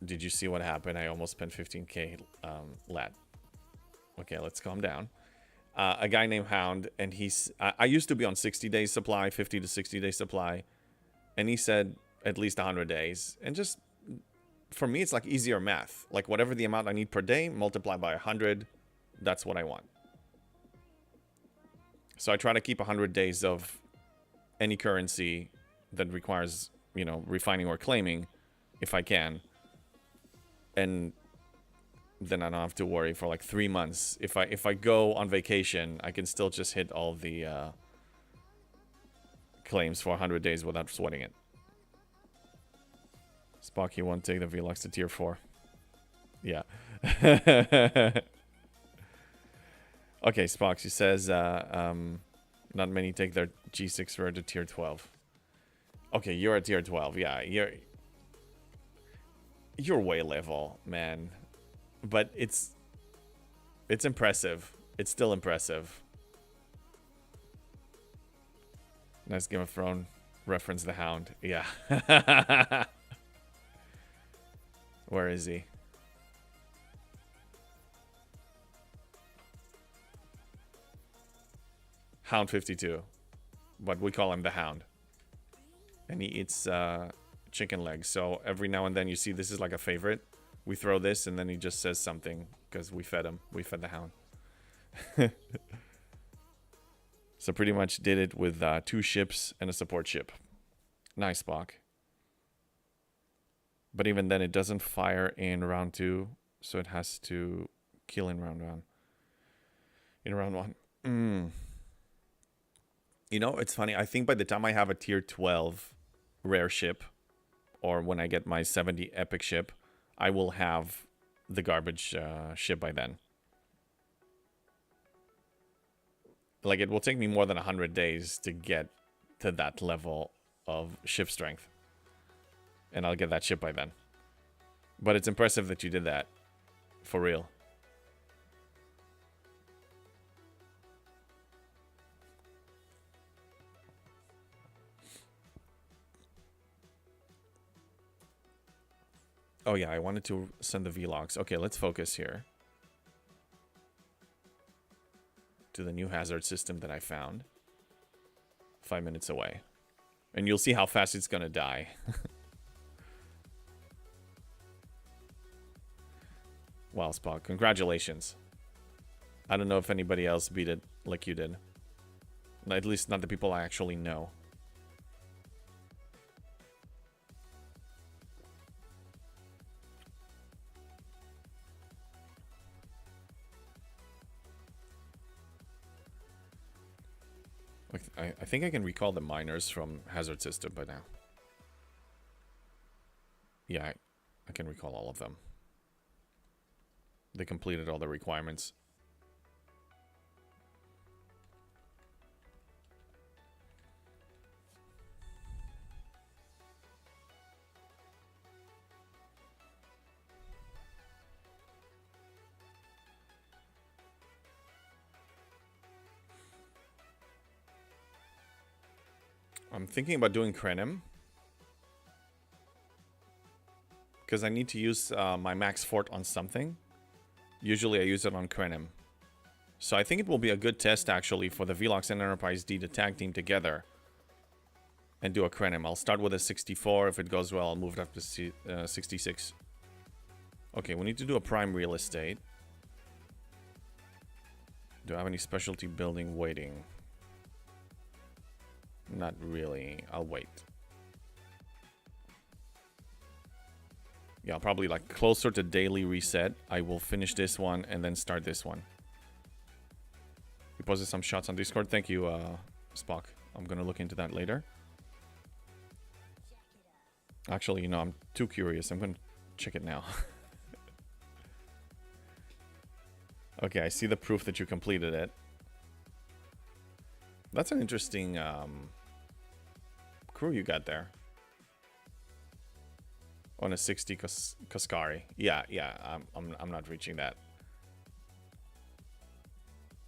Did you see what happened? I almost spent 15k lat. Okay, let's calm down. A guy named Hound, and I used to be on 60 days supply, 50 to 60 days supply, and he said at least 100 days. And just, for me, it's like easier math. Like whatever the amount I need per day, multiply by 100, that's what I want. So I try to keep 100 days of any currency that requires, you know, refining or claiming if I can. And then I don't have to worry for like 3 months. If I go on vacation, I can still just hit all the claims for 100 days without sweating it. Spock, you won't take the Velox to tier 4. Yeah. Okay, Spock, she says not many take their G6 rare to tier 12. Okay, you're at tier 12. Yeah, you're way level, man. But it's impressive. It's still impressive. Nice Game of Thrones reference, the Hound. Yeah. Where is he? Hound 52. But we call him the Hound. And he eats chicken legs. So every now and then you see this is like a favorite. We throw this and then he just says something because we fed him. We fed the Hound. So pretty much did it with 2 ships and a support ship. Nice, Spock. But even then it doesn't fire in round 2. So it has to kill in round 1. In round 1. You know, it's funny. I think by the time I have a tier 12 rare ship, or when I get my 70 epic ship, I will have the garbage ship by then. Like, it will take me more than 100 days to get to that level of ship strength. And I'll get that ship by then. But it's impressive that you did that. For real. Oh yeah, I wanted to send the Velox. Okay, let's focus here. To the new hazard system that I found. 5 minutes away. And you'll see how fast it's gonna die. Wow, Spock, congratulations. I don't know if anybody else beat it like you did. At least not the people I actually know. I think I can recall the miners from Hazard System by now. Yeah, I can recall all of them. They completed all the requirements. I'm thinking about doing Krenim. Because I need to use my max fort on something. Usually I use it on Krenim. So I think it will be a good test actually for the Velox and Enterprise D to tag team together. And do a Krenim. I'll start with a 64. If it goes well, I'll move it up to 66. Okay, we need to do a prime real estate. Do I have any specialty building waiting? Not really. I'll wait. Yeah, probably like closer to daily reset. I will finish this one and then start this one. You posted some shots on Discord. Thank you, Spock. I'm gonna look into that later. Actually, you know, I'm too curious. I'm gonna check it now. Okay, I see the proof that you completed it. That's an interesting crew you got there. On a 60 Kaskari. Yeah, I'm not reaching that.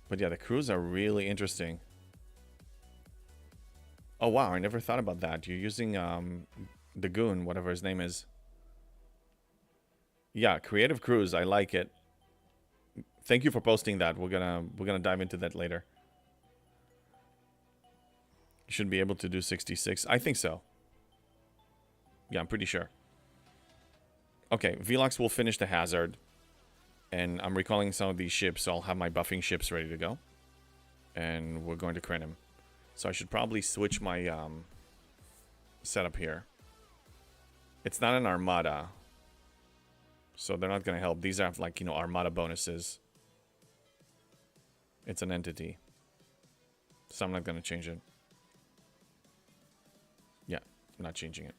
But yeah, the crews are really interesting. Oh wow, I never thought about that. You're using the goon, whatever his name is. Yeah, creative crews, I like it. Thank you for posting that. We're gonna dive into that later. You should be able to do 66. I think so. Yeah, I'm pretty sure. Okay, Velox will finish the hazard. And I'm recalling some of these ships, so I'll have my buffing ships ready to go. And we're going to Krenim. So I should probably switch my setup here. It's not an armada, so they're not going to help. These are like, you know, armada bonuses. It's an entity, so I'm not going to change it. Yeah, I'm not changing it.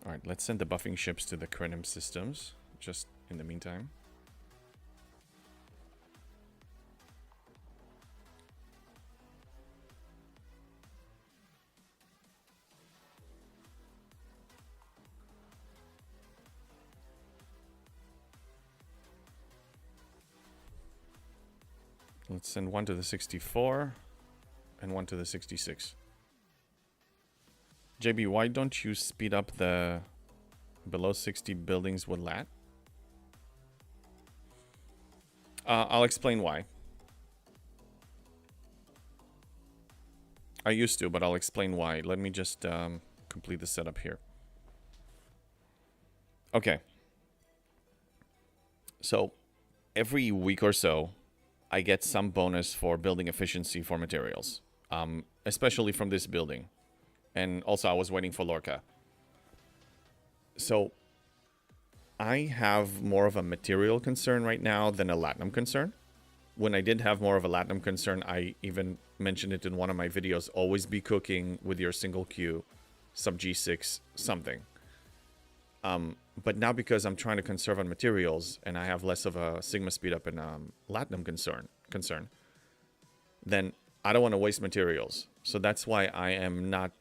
All right, let's send the buffing ships to the Krenim systems, just in the meantime. Let's send one to the 64 and one to the 66. JB, why don't you speed up the below 60 buildings with lat? I'll explain why. I used to, but I'll explain why. Let me just complete the setup here. Okay. So, every week or so, I get some bonus for building efficiency for materials. Especially from this building. And also, I was waiting for Lorca. So, I have more of a material concern right now than a latinum concern. When I did have more of a latinum concern, I even mentioned it in one of my videos. Always be cooking with your single Q, sub G6, something. But now because I'm trying to conserve on materials and I have less of a Sigma speed up and latinum concern, then I don't want to waste materials. So that's why I am not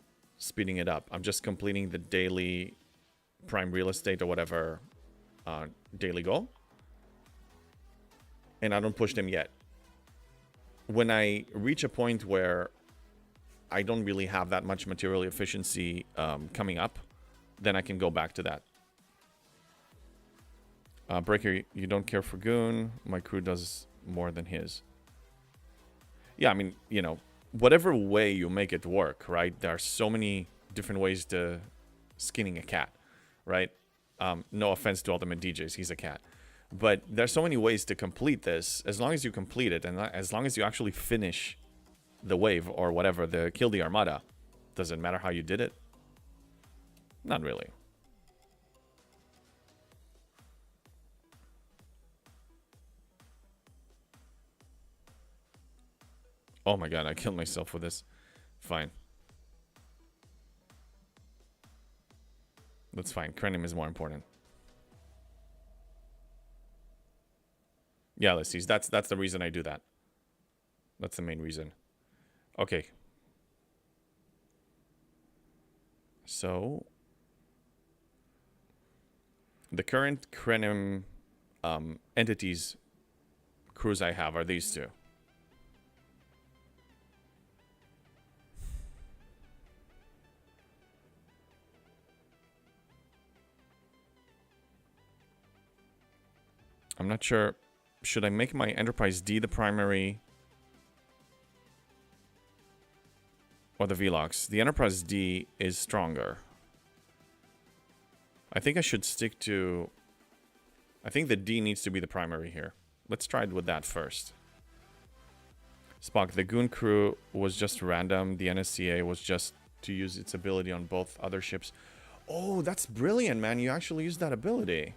speeding it up. I'm just completing the daily prime real estate or whatever daily goal. And I don't push them yet. When I reach a point where I don't really have that much material efficiency coming up, then I can go back to that. Breaker, you don't care for Goon. My crew does more than his. Yeah, I mean, you know, whatever way you make it work, right? There are so many different ways to skinning a cat, right? No offense to Ultimate DJs, he's a cat. But there's so many ways to complete this. As long as you complete it, and as long as you actually finish the wave or whatever, the kill the armada, doesn't matter how you did it. Not really. Oh my god, I killed myself with this. Fine. That's fine. Krenim is more important. Yeah, let's see. That's the reason I do that. That's the main reason. Okay. So the current Krenim entities crews I have are these two. I'm not sure. Should I make my Enterprise D the primary or the Velox? The Enterprise D is stronger. I think I should stick to... I think the D needs to be the primary here. Let's try it with that first. Spock, the Goon crew was just random. The NSCA was just to use its ability on both other ships. Oh, that's brilliant, man. You actually used that ability.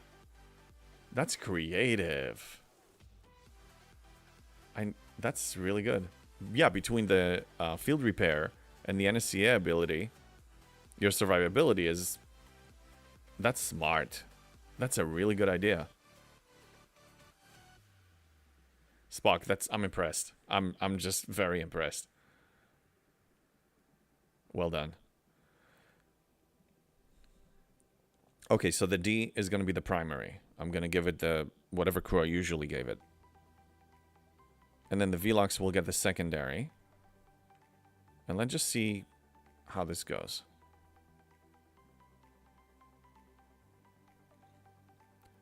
That's creative. That's really good. Yeah, between the field repair and the NSCA ability, your survivability is... That's smart. That's a really good idea. Spock, I'm impressed. I'm just very impressed. Well done. Okay, so the D is going to be the primary. I'm going to give it the whatever crew I usually gave it. And then the Velox will get the secondary. And let's just see how this goes.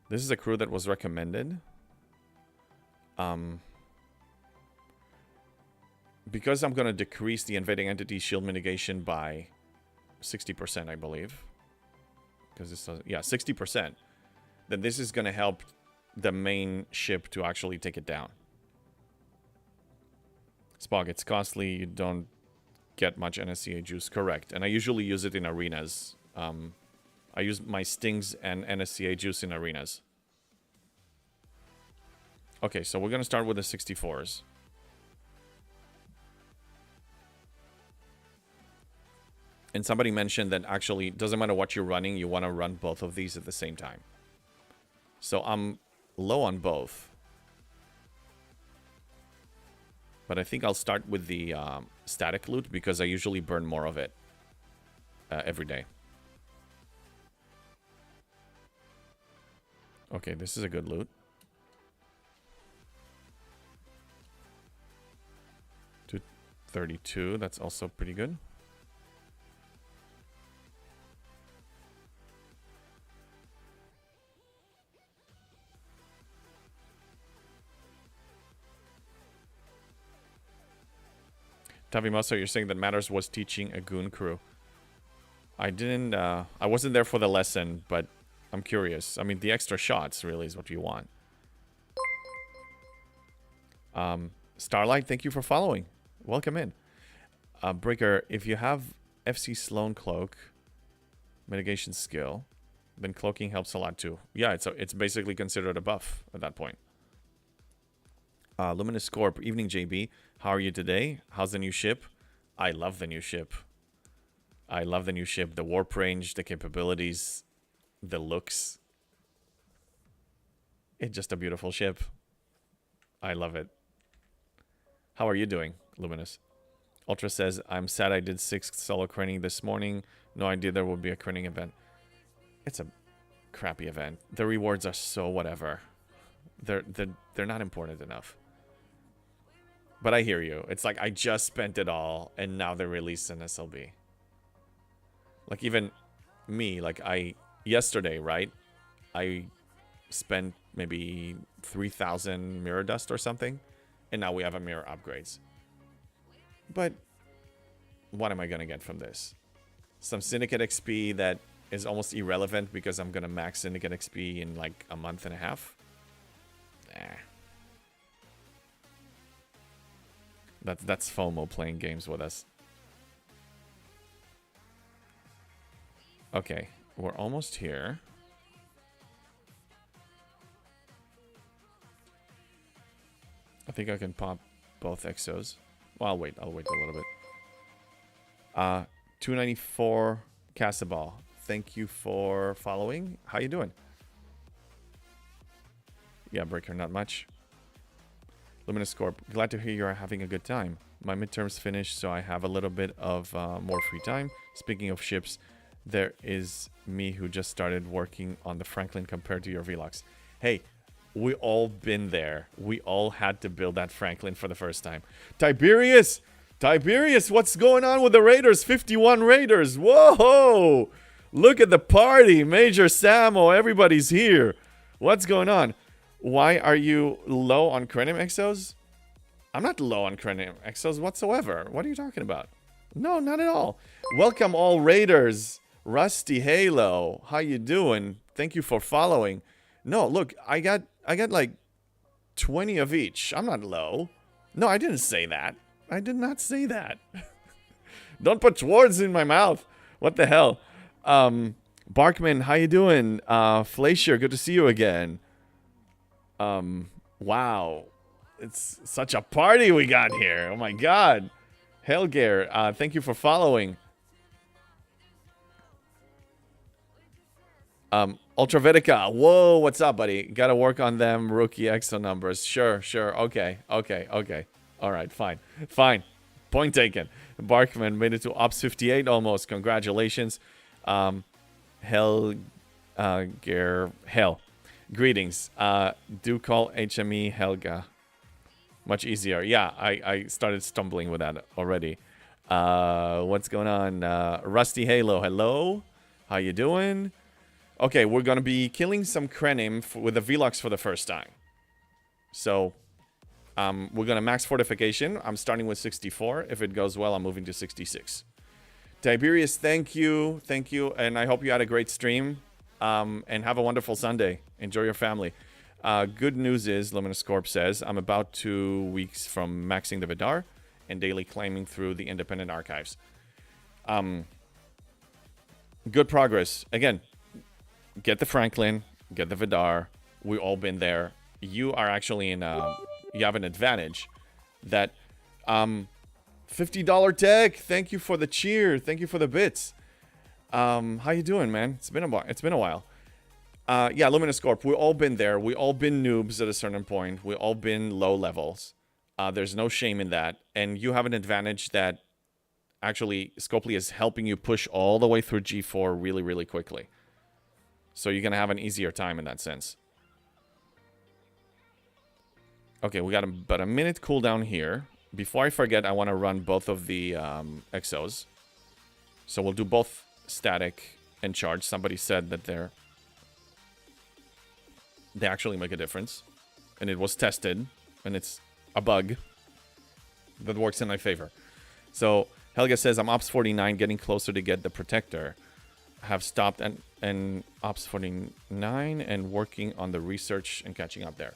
This is a crew that was recommended. Because I'm going to decrease the invading entity shield mitigation by 60%, I believe. Because this doesn't... Yeah, 60%. Then this is going to help the main ship to actually take it down. Spog, it's costly. You don't get much NSCA juice. Correct. And I usually use it in arenas. I use my stings and NSCA juice in arenas. Okay, so we're going to start with the 64s. And somebody mentioned that actually it doesn't matter what you're running, you want to run both of these at the same time. So I'm low on both. But I think I'll start with the static loot because I usually burn more of it every day. Okay, this is a good loot. 232, that's also pretty good. Tavimoso, you're saying that Matters was teaching a goon crew. I didn't, I wasn't there for the lesson, but I'm curious. I mean, the extra shots really is what you want. Starlight, thank you for following. Welcome in. Breaker, if you have FC Sloan Cloak, mitigation skill, then cloaking helps a lot too. Yeah, it's basically considered a buff at that point. Luminous Corp, evening JB. How are you today? How's the new ship? I love the new ship. I love the new ship. The warp range, the capabilities, the looks. It's just a beautiful ship. I love it. How are you doing, Luminous? Ultra says, I'm sad I did 6 solo craning this morning. No idea there will be a craning event. It's a crappy event. The rewards are so whatever. They're not important enough. But I hear you. It's like I just spent it all and now they're releasing SLB. Like even me, like yesterday, right? I spent maybe 3,000 mirror dust or something. And now we have a mirror upgrades. But what am I going to get from this? Some Syndicate XP that is almost irrelevant because I'm going to max Syndicate XP in like a month and a half. That's FOMO playing games with us. Okay, we're almost here. I think I can pop both exos. Well, I'll wait a little bit. 294 Casabal. Thank you for following. How you doing? Yeah, Breaker, not much. Luminous Corp, glad to hear you are having a good time. My midterms finished, so I have a little bit of more free time. Speaking of ships, there is me who just started working on the Franklin compared to your Velox. Hey, we all been there. We all had to build that Franklin for the first time. Tiberius! Tiberius, what's going on with the Raiders? 51 Raiders. Whoa! Look at the party. Major Samo, everybody's here. What's going on? Why are you low on Krenim Exos? I'm not low on Krenim Exos whatsoever. What are you talking about? No, not at all. Welcome all Raiders. Rusty Halo, how you doing? Thank you for following. No, look, I got like 20 of each. I'm not low. No, I didn't say that. I did not say that. Don't put words in my mouth. What the hell? Barkman, how you doing? Fleischer, good to see you again. Wow. It's such a party we got here. Oh my god. Helger, thank you for following. Ultravitica, whoa, what's up, buddy? Gotta work on them rookie exo numbers. Sure. Okay. All right, fine. Point taken. Barkman made it to Ops 58 almost. Congratulations. Hell. Greetings. Do call HME Helga. Much easier. Yeah, I started stumbling with that already. What's going on? Rusty Halo, hello? How you doing? Okay, we're going to be killing some Krenim with the Velox for the first time. So, we're going to max fortification. I'm starting with 64. If it goes well, I'm moving to 66. Tiberius, thank you. And I hope you had a great stream. And have a wonderful Sunday. Enjoy your family. Good news is, Luminous Corp says, I'm about 2 weeks from maxing the Vidar. and daily claiming through the independent archives. Good progress. Again, get the Franklin, get the Vidar. We've all been there. You are actually in you have an advantage that $50 tech. Thank you for the cheer. Thank you for the bits. How you doing, man? It's been a while. Yeah, Luminous Corp. We've all been there. We all been noobs at a certain point. We all been low levels. There's no shame in that. And you have an advantage that actually Scopely is helping you push all the way through G4 really, really quickly. So you're going to have an easier time in that sense. Okay, we got about a minute cooldown here. Before I forget, I want to run both of the exos. So we'll do both static and charge. Somebody said that they actually make a difference. And it was tested. And it's a bug that works in my favor. So Helga says, I'm Ops 49 getting closer to get the protector. Have stopped and Ops 49 and working on the research and catching up there.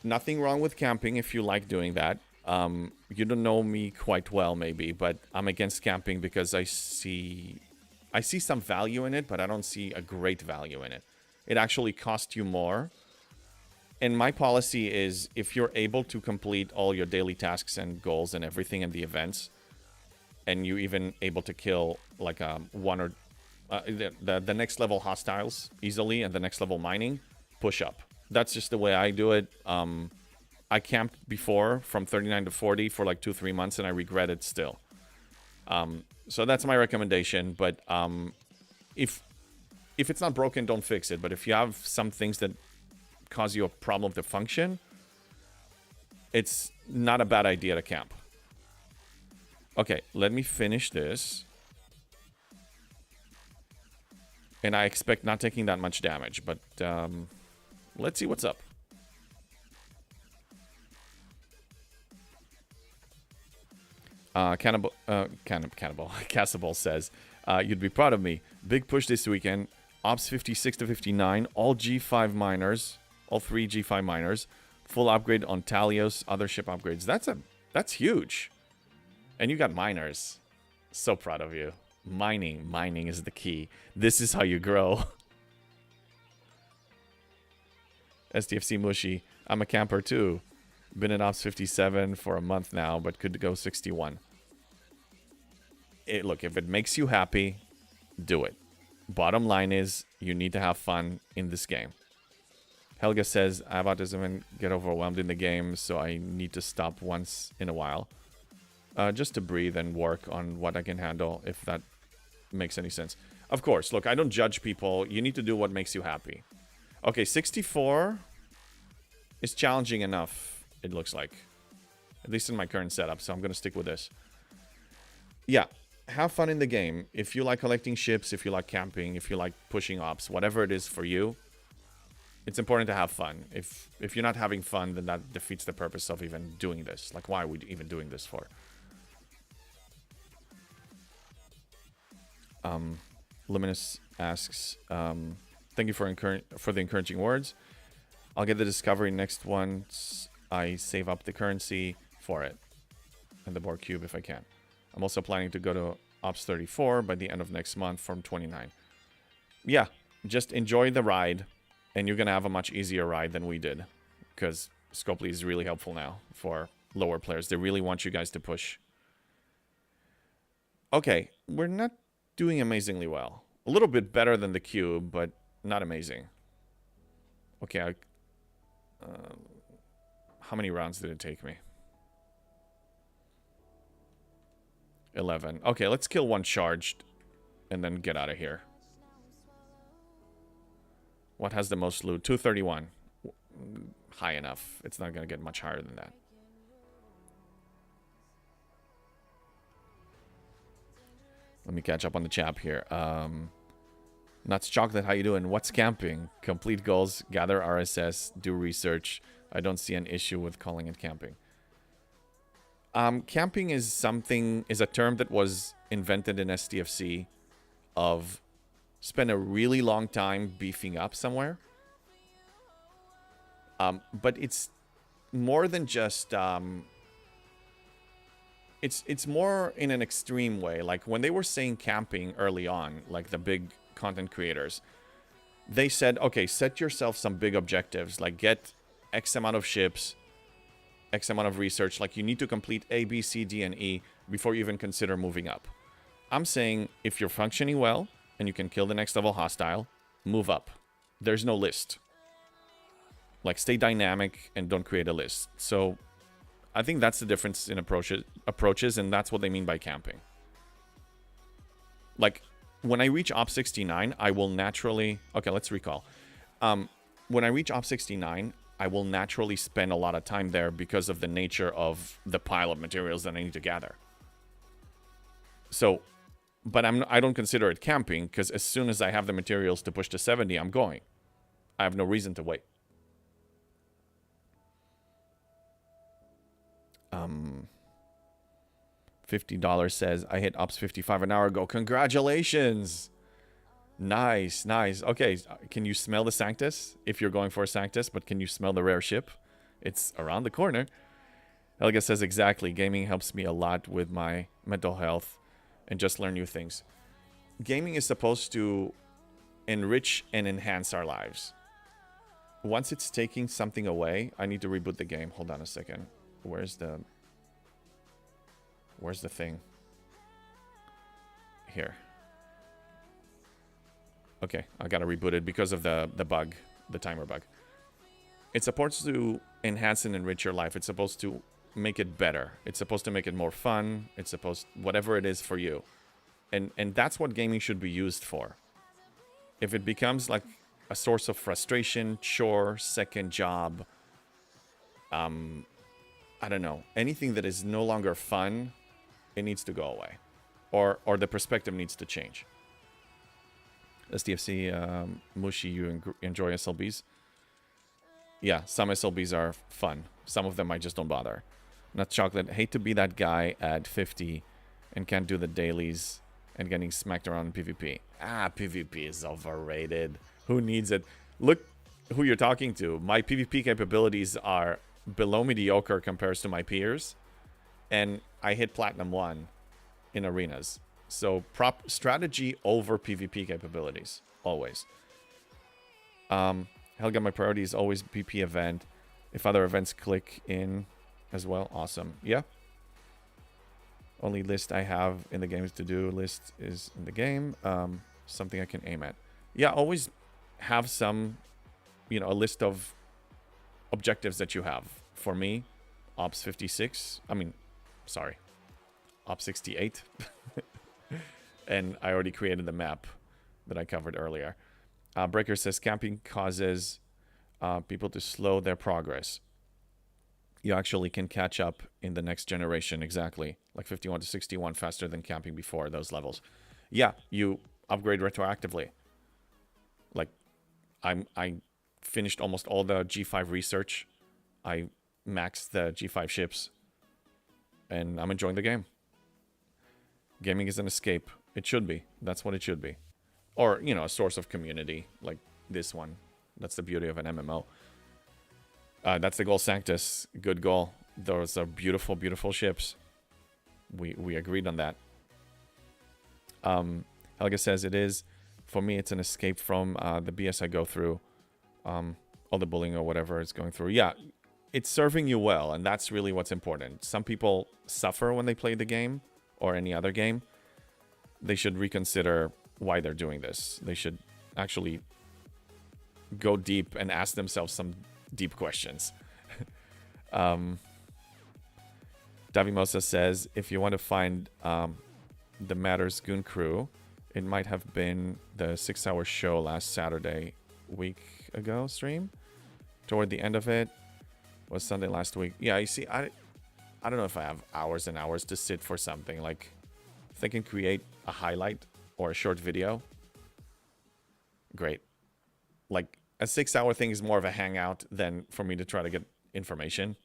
Nothing wrong with camping if you like doing that. You don't know me quite well, maybe, but I'm against camping because I see some value in it, but I don't see a great value in it. It actually costs you more. And my policy is if you're able to complete all your daily tasks and goals and everything in the events, and you even able to kill like one or the next level hostiles easily and the next level mining, push up. That's just the way I do it. I camped before from 39 to 40 for like 2-3 months and I regret it still. So that's my recommendation. But if it's not broken, don't fix it. But if you have some things that cause you a problem to function, it's not a bad idea to camp. Okay, let me finish this. And I expect not taking that much damage, but let's see what's up. Cannibal Cassable says, you'd be proud of me. Big push this weekend. Ops 56 to 59, all G5 miners, all 3 G5 miners. Full upgrade on Talios, other ship upgrades. That's huge. And you got miners. So proud of you. Mining is the key. This is how you grow. STFC Mushy. I'm a camper too. Been in Ops 57 for a month now, but could go 61. Look, if it makes you happy, do it. Bottom line is, you need to have fun in this game. Helga says, I have autism and get overwhelmed in the game, so I need to stop once in a while. Just to breathe and work on what I can handle, if that makes any sense. Of course, look, I don't judge people. You need to do what makes you happy. Okay, 64 is challenging enough, it looks like. At least in my current setup, so I'm going to stick with this. Yeah, have fun in the game. If you like collecting ships, if you like camping, if you like pushing ops, whatever it is for you, it's important to have fun. If you're not having fun, then that defeats the purpose of even doing this. Like, why are we even doing this for? Luminous asks, thank you for the encouraging words. I'll get the discovery next once I save up the currency for it and the board cube if I can. I'm also planning to go to Ops 34 by the end of next month from 29. Yeah, just enjoy the ride, and you're going to have a much easier ride than we did, because Scopely is really helpful now for lower players. They really want you guys to push. Okay, we're not doing amazingly well. A little bit better than the cube, but not amazing. Okay, how many rounds did it take me? 11. Okay, let's kill one charged and then get out of here. What has the most loot? 231. High enough. It's not going to get much higher than that. Let me catch up on the chat here. Nuts Chocolate, how you doing? What's camping? Complete goals, gather RSS, do research. I don't see an issue with calling it camping. Camping is a term that was invented in STFC of spend a really long time beefing up somewhere. But it's more than just it's more in an extreme way. Like when they were saying camping early on, like the big content creators, they said, okay, set yourself some big objectives, like get X amount of ships, X amount of research. Like you need to complete A, B, C, D, and E before you even consider moving up. I'm saying if you're functioning well and you can kill the next level hostile, move up. There's no list. Like stay dynamic and don't create a list. So I think that's the difference in approaches, and that's what they mean by camping. Like when I reach Op 69, I will naturally... Okay, let's recall. When I reach Op 69, I will naturally spend a lot of time there because of the nature of the pile of materials that I need to gather. So, but I don't consider it camping, because as soon as I have the materials to push to 70, I'm going. I have no reason to wait. $50 says, I hit Ops 55 an hour ago. Congratulations! Nice, nice. Okay, can you smell the Sanctus? If you're going for a Sanctus, but can you smell the rare ship? It's around the corner. Helga says, exactly. Gaming helps me a lot with my mental health and just learn new things. Gaming is supposed to enrich and enhance our lives. Once it's taking something away, I need to reboot the game. Hold on a second. Where's the thing? Here. Okay, I gotta reboot it because of the bug, the timer bug. It's supposed to enhance and enrich your life. It's supposed to make it better. It's supposed to make it more fun. It's supposed, whatever it is for you. And that's what gaming should be used for. If it becomes like a source of frustration, chore, second job, I don't know, anything that is no longer fun, it needs to go away. Or the perspective needs to change. STFC, Mushi, you enjoy SLBs? Yeah, some SLBs are fun. Some of them I just don't bother. Not chocolate. Hate to be that guy at 50 and can't do the dailies and getting smacked around in PvP. PvP is overrated. Who needs it? Look who you're talking to. My PvP capabilities are below mediocre compared to my peers. And I hit Platinum 1 in arenas. So strategy over PvP capabilities. Always. Helga, my priority is always BP event. If other events click in as well, awesome. Yeah. Only list I have in the game's to-do list is in the game. Something I can aim at. Yeah, always have some, a list of objectives that you have. For me, Ops 56. Ops 68. And I already created the map that I covered earlier. Breaker says camping causes people to slow their progress. You actually can catch up in the next generation, exactly. Like 51 to 61 faster than camping before those levels. Yeah, you upgrade retroactively. Like, I finished almost all the G5 research. I maxed the G5 ships. And I'm enjoying the game. Gaming is an escape. It should be. That's what it should be. Or, a source of community, like this one. That's the beauty of an MMO. That's the goal, Sanctus. Good goal. Those are beautiful, beautiful ships. We agreed on that. Helga says it is. For me, it's an escape from the BS I go through. All the bullying or whatever it's going through. Yeah, it's serving you well, and that's really what's important. Some people suffer when they play the game or any other game. They should reconsider why they're doing this. They should actually go deep and ask themselves some deep questions. Davimosa says, if you want to find the Matters Goon crew, it might have been the 6-hour show last Saturday, week ago stream. Toward the end of it was Sunday last week. Yeah, you see, I don't know if I have hours and hours to sit for something. Like, if they can create a highlight or a short video, great. Like, a 6-hour thing is more of a hangout than for me to try to get information.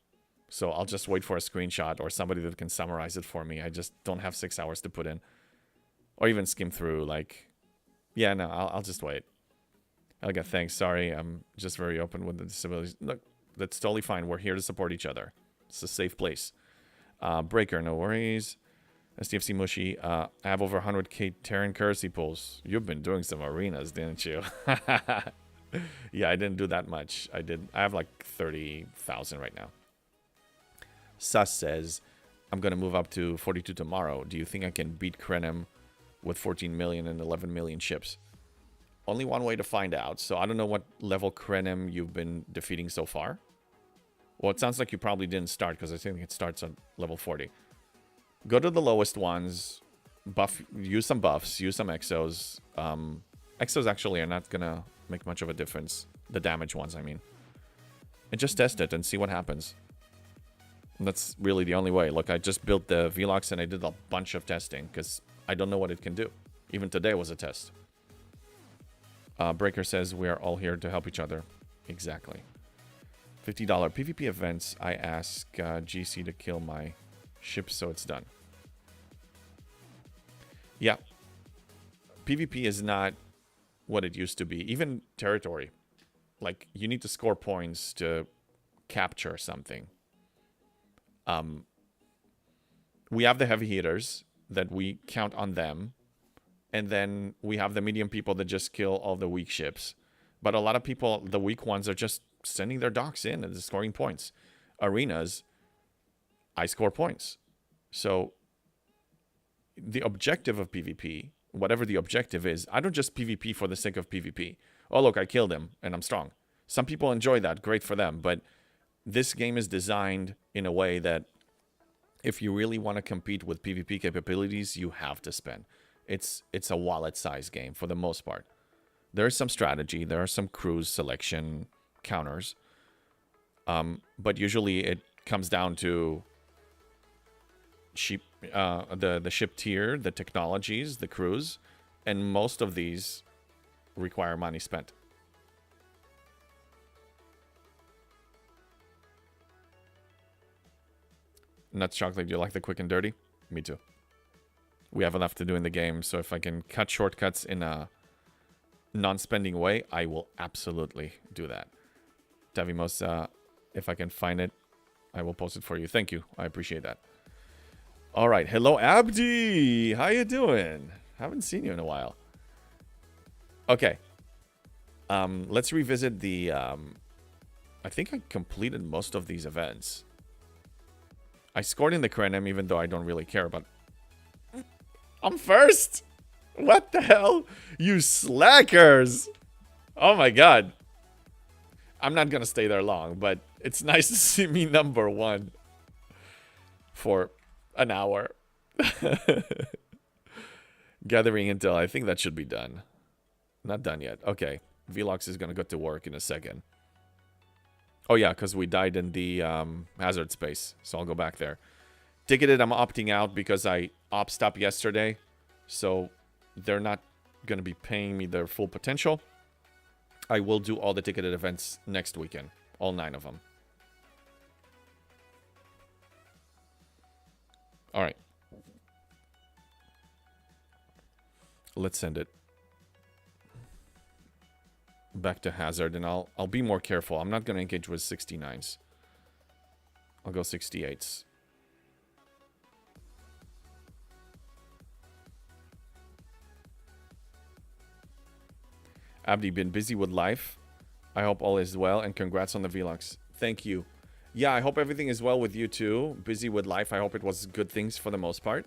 So I'll just wait for a screenshot or somebody that can summarize it for me. I just don't have 6 hours to put in. Or even skim through, like... Yeah, no, I'll just wait. Helga, thanks. Sorry, I'm just very open with the disabilities. Look, that's totally fine. We're here to support each other. It's a safe place. Breaker, no worries. STFC Mushy, I have over 100k Terran currency pulls. You've been doing some arenas, didn't you? Yeah, I didn't do that much. I have like 30,000 right now. Sus says, I'm going to move up to 42 tomorrow. Do you think I can beat Krenem with 14 million and 11 million ships? Only one way to find out. So I don't know what level Krenem you've been defeating so far. Well, it sounds like you probably didn't start because I think it starts on level 40. Go to the lowest ones, use some buffs, use some exos. Exos actually are not going to make much of a difference. The damage ones, I mean. And just test it and see what happens. And that's really the only way. Look, I just built the Velox and I did a bunch of testing because I don't know what it can do. Even today was a test. Breaker says we are all here to help each other. Exactly. $50 PvP events. I ask GC to kill my ship so it's done. Yeah. PvP is not what it used to be. Even territory. Like, you need to score points to capture something. We have the heavy hitters that we count on them. And then we have the medium people that just kill all the weak ships. But a lot of people, the weak ones, are just sending their docks in and scoring points. Arenas, I score points. So the objective of PvP, whatever the objective is, I don't just PvP for the sake of PvP. Oh, look, I killed him and I'm strong. Some people enjoy that. Great for them. But this game is designed in a way that if you really want to compete with PvP capabilities, you have to spend. It's a wallet-sized game for the most part. There is some strategy. There are some cruise selection counters. But usually it comes down to the ship tier, the technologies, the crews, and most of these require money spent. Nuts Chocolate, do you like the quick and dirty? Me too. We have enough to do in the game, so if I can cut shortcuts in a non-spending way, I will absolutely do that. Tavimos, if I can find it, I will post it for you. Thank you. I appreciate that. All right. Hello, Abdi. How you doing? Haven't seen you in a while. Okay. Let's revisit the... I think I completed most of these events. I scored in the Krenem, even though I don't really care about... I'm first! What the hell? You slackers! Oh my god. I'm not gonna stay there long, but it's nice to see me number one. For an hour. Gathering intel. I think that should be done. Not done yet. Okay. Velox is gonna go to work in a second. Oh yeah, because we died in the hazard space. So I'll go back there. Ticketed, I'm opting out because I op-stopped yesterday. So they're not going to be paying me their full potential. I will do all the ticketed events next weekend. All 9 of them. Alright. Let's send it. Back to hazard, and I'll be more careful. I'm not going to engage with 69s. I'll go 68s. Abdi, been busy with life. I hope all is well, and congrats on the Velox. Thank you. Yeah, I hope everything is well with you too. Busy with life. I hope it was good things for the most part.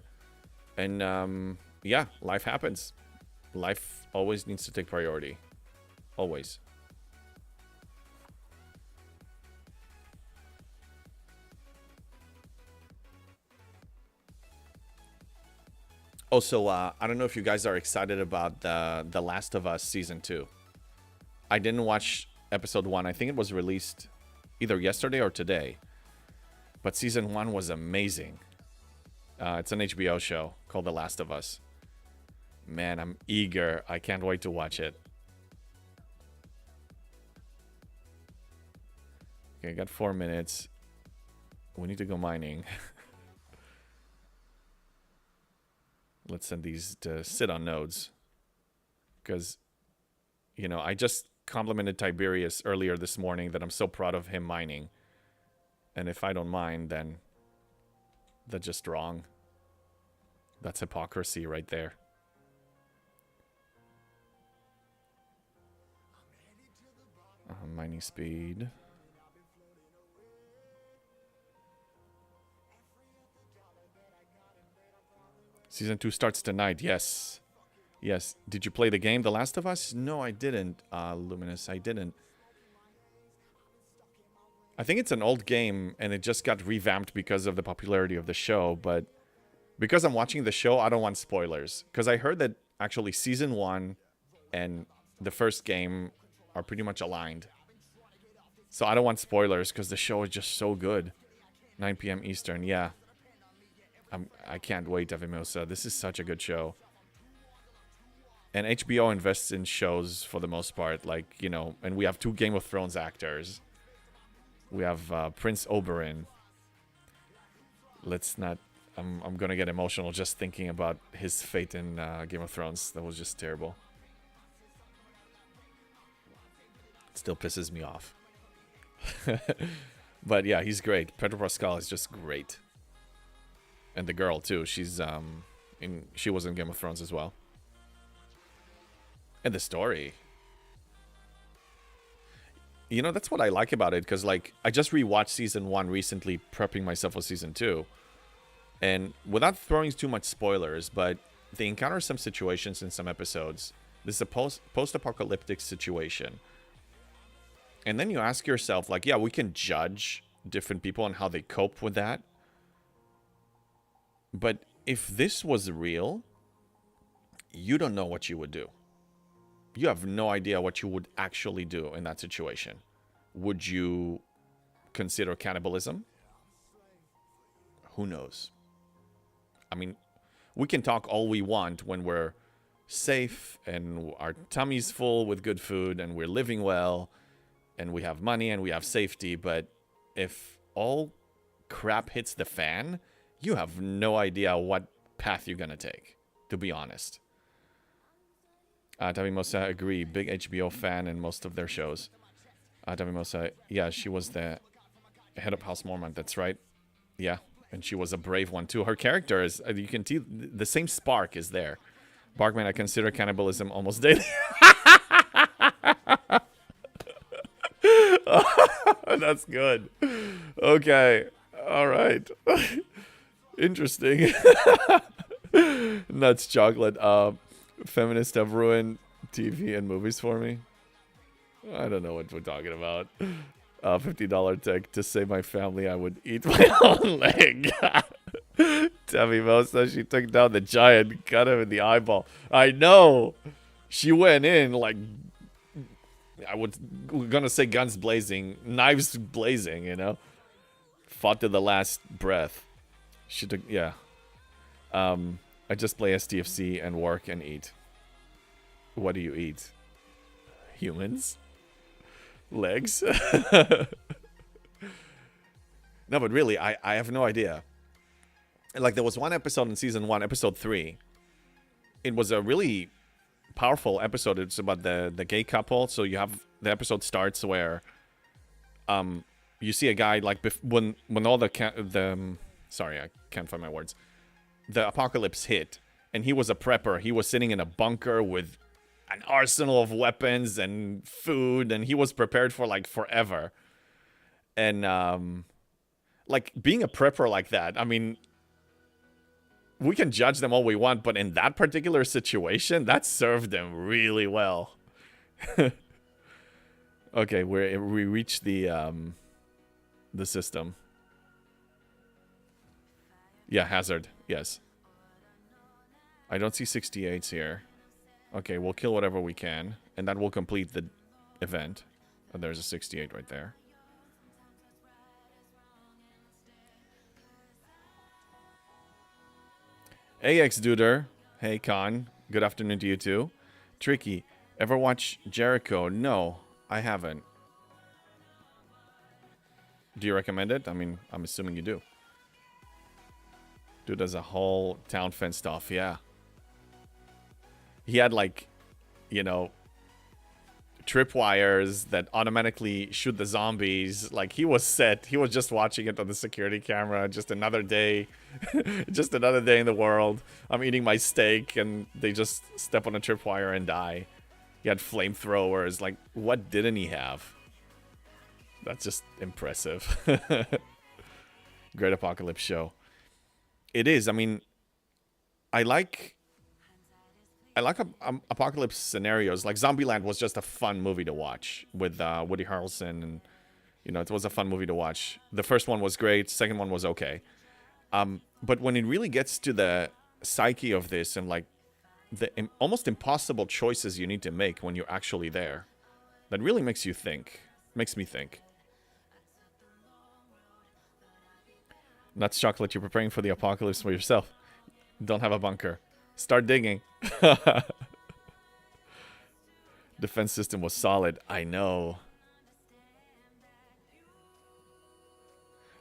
And yeah, life happens. Life always needs to take priority. Always. Also, I don't know if you guys are excited about the Last of Us Season 2. I didn't watch Episode 1. I think it was released either yesterday or today. But Season 1 was amazing. It's an HBO show called The Last of Us. Man, I'm eager. I can't wait to watch it. Okay, I got 4 minutes. We need to go mining. Let's send these to sit on nodes. Because, you know, I just complimented Tiberius earlier this morning that I'm so proud of him mining. And if I don't mine, then That's just wrong. That's hypocrisy right there. Mining speed. Season 2 starts tonight. Yes. Yes. Did you play the game, The Last of Us? No, I didn't, Luminous. I didn't. I think it's an old game, and it just got revamped because of the popularity of the show. But because I'm watching the show, I don't want spoilers. Because I heard that actually Season 1 and the first game are pretty much aligned. So I don't want spoilers because the show is just so good. 9 p.m. Eastern, yeah. I can't wait, Evimosa. This is such a good show. And HBO invests in shows for the most part. Like, you know, and we have 2 Game of Thrones actors. We have Prince Oberyn. Let's not... I'm going to get emotional just thinking about his fate in Game of Thrones. That was just terrible. It still pisses me off. But yeah, he's great. Pedro Pascal is just great. And the girl too. She was in Game of Thrones as well. And the story. You know, that's what I like about it, because like I just rewatched season 1 recently, prepping myself for season 2. And without throwing too much spoilers, but they encounter some situations in some episodes. This is a post-apocalyptic situation. And then you ask yourself, like, yeah, we can judge different people and how they cope with that. But if this was real, you don't know what you would do. You have no idea what you would actually do in that situation. Would you consider cannibalism? Who knows? I mean, we can talk all we want when we're safe and our tummy's full with good food and we're living well and we have money and we have safety, but if all crap hits the fan, you have no idea what path you're gonna take, to be honest. Tavimosa, agree. Big HBO fan in most of their shows. Tavimosa, yeah, she was the head of House Mormont, that's right. Yeah, and she was a brave one too. Her character is, you can see the same spark is there. Barkman, I consider cannibalism almost daily. That's good. Okay. All right. Interesting. Nuts chocolate. Feminists have ruined TV and movies for me. I don't know what we're talking about. $50 tech to save my family. I would eat my own leg. Tammy Mo says she took down the giant, cut him in the eyeball. I know. She went in like, we're gonna say guns blazing, knives blazing, you know. Fought to the last breath. She took, yeah. I just play STFC and work and eat. What do you eat? Humans? Legs? No, but really, I have no idea. Like, there was one episode in season 1, episode 3. It was a really powerful episode. It's about the gay couple. So you have, the episode starts where you see a guy, like, when all sorry, I can't find my words. The apocalypse hit, and he was a prepper. He was sitting in a bunker with an arsenal of weapons and food, and he was prepared for like forever. And like, being a prepper like that, I mean, we can judge them all we want, but in that particular situation, that served them really well. Okay, we reached the system. Yeah, hazard. Yes. I don't see 68s here. Okay, we'll kill whatever we can, and that will complete the event. And there's a 68 right there. AX Duder. Hey, Khan. Good afternoon to you too. Tricky. Ever watch Jericho? No, I haven't. Do you recommend it? I mean, I'm assuming you do. Dude has a whole town fenced off, yeah. He had, like, you know, tripwires that automatically shoot the zombies. Like, he was set. He was just watching it on the security camera. Just another day. Just another day in the world. I'm eating my steak and they just step on a tripwire and die. He had flamethrowers. Like, what didn't he have? That's just impressive. Great apocalypse show. It is. I mean, I like apocalypse scenarios. Like Zombieland was just a fun movie to watch with Woody Harrelson, and you know, it was a fun movie to watch. The first one was great. Second one was okay. But when it really gets to the psyche of this and like the almost impossible choices you need to make when you're actually there, that really makes you think. Makes me think. Nuts Chocolate, you're preparing for the apocalypse for yourself. Don't have a bunker. Start digging. Defense system was solid. I know.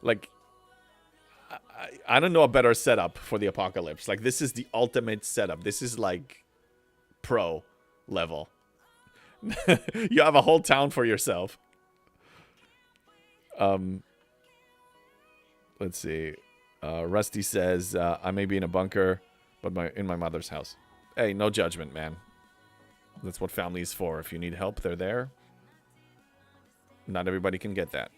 Like, I don't know a better setup for the apocalypse. Like, this is the ultimate setup. This is like pro level. You have a whole town for yourself. Let's see. Rusty says, I may be in a bunker, but in my mother's house. Hey, no judgment, man. That's what family is for. If you need help, they're there. Not everybody can get that.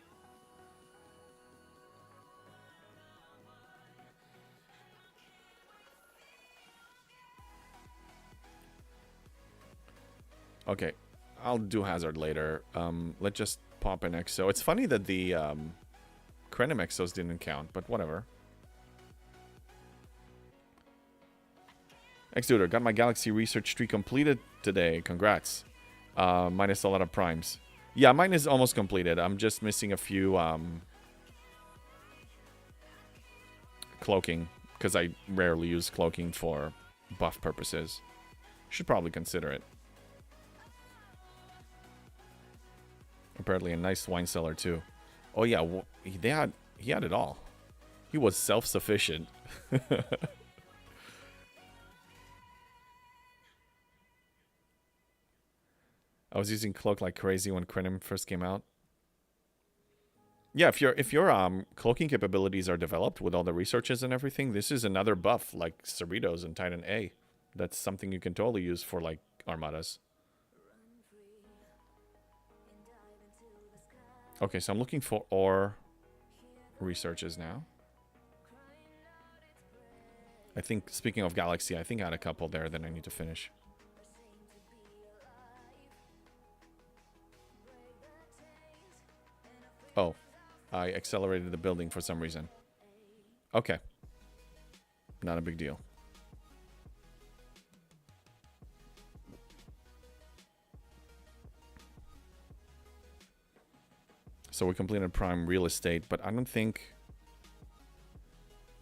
Okay, I'll do hazard later. Let's just pop an exo. It's funny that the Krenim exos didn't count, but whatever. Exuder, got my Galaxy research tree completed today. Congrats. Minus a lot of primes. Yeah, mine is almost completed. I'm just missing a few cloaking, because I rarely use cloaking for buff purposes. Should probably consider it. Apparently a nice wine cellar too. Oh yeah, he had it all. He was self-sufficient. I was using cloak like crazy when Krenim first came out. Yeah, if your cloaking capabilities are developed with all the researches and everything, this is another buff like Cerritos and Titan A. That's something you can totally use for like armadas. Okay, so I'm looking for ore researches now. I think, speaking of Galaxy, I think I had a couple there that I need to finish. Oh, I accelerated the building for some reason. Okay. Not a big deal. So we completed prime real estate, but I don't think...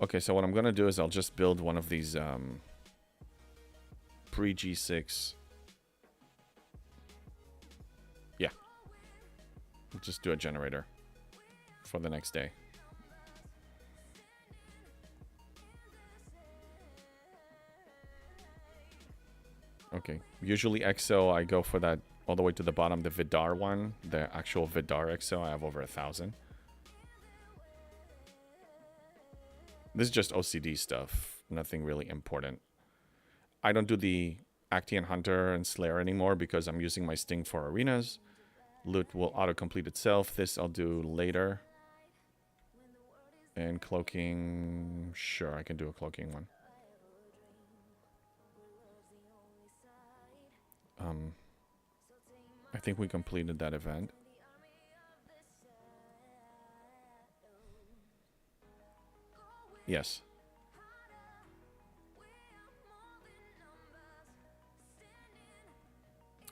Okay, so what I'm going to do is I'll just build one of these pre-G6. Yeah. We'll just do a generator for the next day. Okay, usually EXO I go for that all the way to the bottom, the Vidar one, the actual Vidar EXO. I have over 1,000. This is just OCD stuff, nothing really important. I don't do the Actian Hunter and Slayer anymore because I'm using my Sting for arenas. Loot will auto-complete itself. This I'll do later. And cloaking, sure, I can do a cloaking one. I think we completed that event. Yes.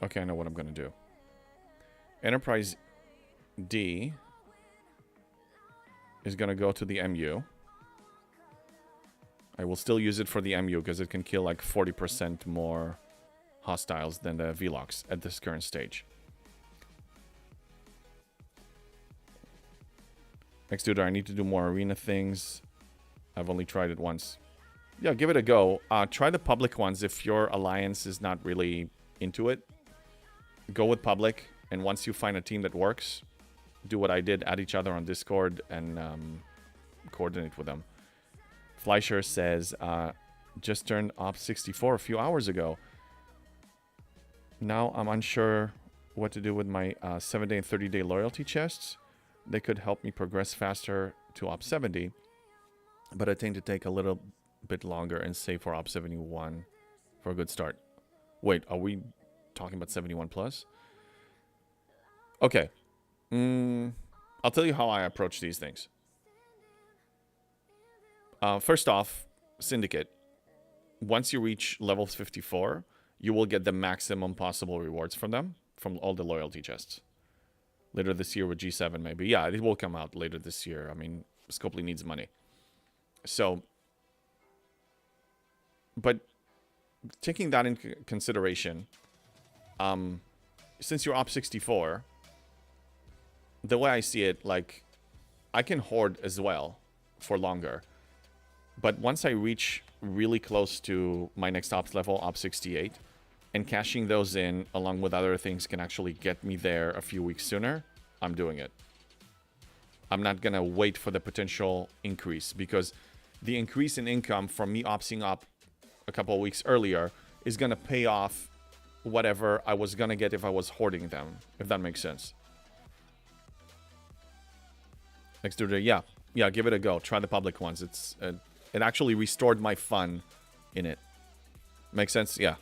Okay, I know what I'm going to do. Enterprise D is going to go to the MU. I will still use it for the MU because it can kill like 40% more hostiles than the Velox at this current stage. Next dude, I need to do more arena things. I've only tried it once. Yeah, give it a go. Try the public ones if your alliance is not really into it. go with public, and once you find a team that works, do what I did, add each other on Discord and coordinate with them. Fleischer says, just turned Ops 64 a few hours ago. Now I'm unsure what to do with my 7-day and 30-day loyalty chests. They could help me progress faster to Ops 70, but I think to take a little bit longer and save for Ops 71 for a good start. Wait, are we talking about 71 plus? Okay. I'll tell you how I approach these things. First off, Syndicate. Once you reach level 54, you will get the maximum possible rewards from them, from all the loyalty chests. Later this year with G7 maybe. Yeah, it will come out later this year. I mean, Scopely needs money. So, but taking that into consideration, since you're Op 64, the way I see it, like, I can hoard as well for longer. But once I reach really close to my next Ops level, Ops 68, and cashing those in along with other things can actually get me there a few weeks sooner, I'm doing it. I'm not going to wait for the potential increase, because the increase in income from me opsing up a couple of weeks earlier is going to pay off whatever I was going to get if I was hoarding them, if that makes sense. Next to the, yeah, give it a go. Try the public ones. It actually restored my fun in it. Makes sense? Yeah,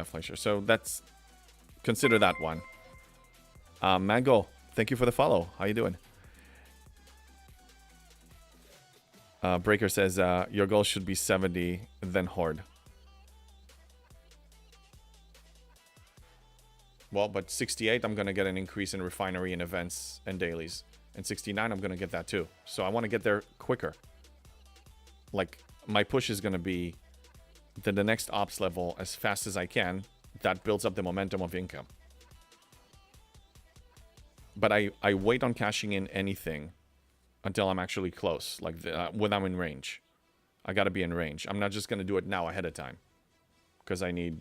Fleischer. So that's, consider that one. Mango, thank you for the follow. How you doing? Breaker says, your goal should be 70, then hoard. Well, but 68, I'm going to get an increase in refinery and events and dailies. And 69, I'm going to get that too. So I want to get there quicker. Like, my push is going to be the next ops level as fast as I can. That builds up the momentum of income. But I wait on cashing in anything until I'm actually close, like when I'm in range. I got to be in range. I'm not just going to do it now ahead of time, because I need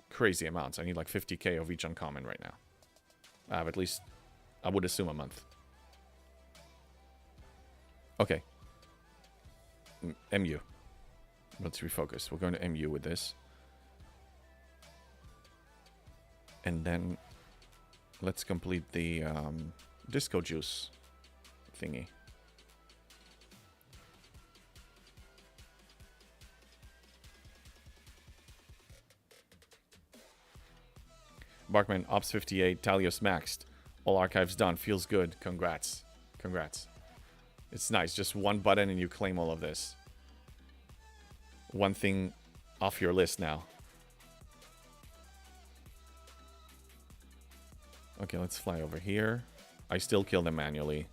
crazy amounts. I need like 50k of each uncommon right now. I have at least, I would assume, a month. Okay. MU. Let's refocus. We're going to MU with this. And then let's complete the disco juice thingy. Barkman, Ops 58, Talios maxed. All archives done. Feels good. Congrats. Congrats. It's nice. Just one button and you claim all of this. One thing off your list now. Okay, let's fly over here. I still kill them manually.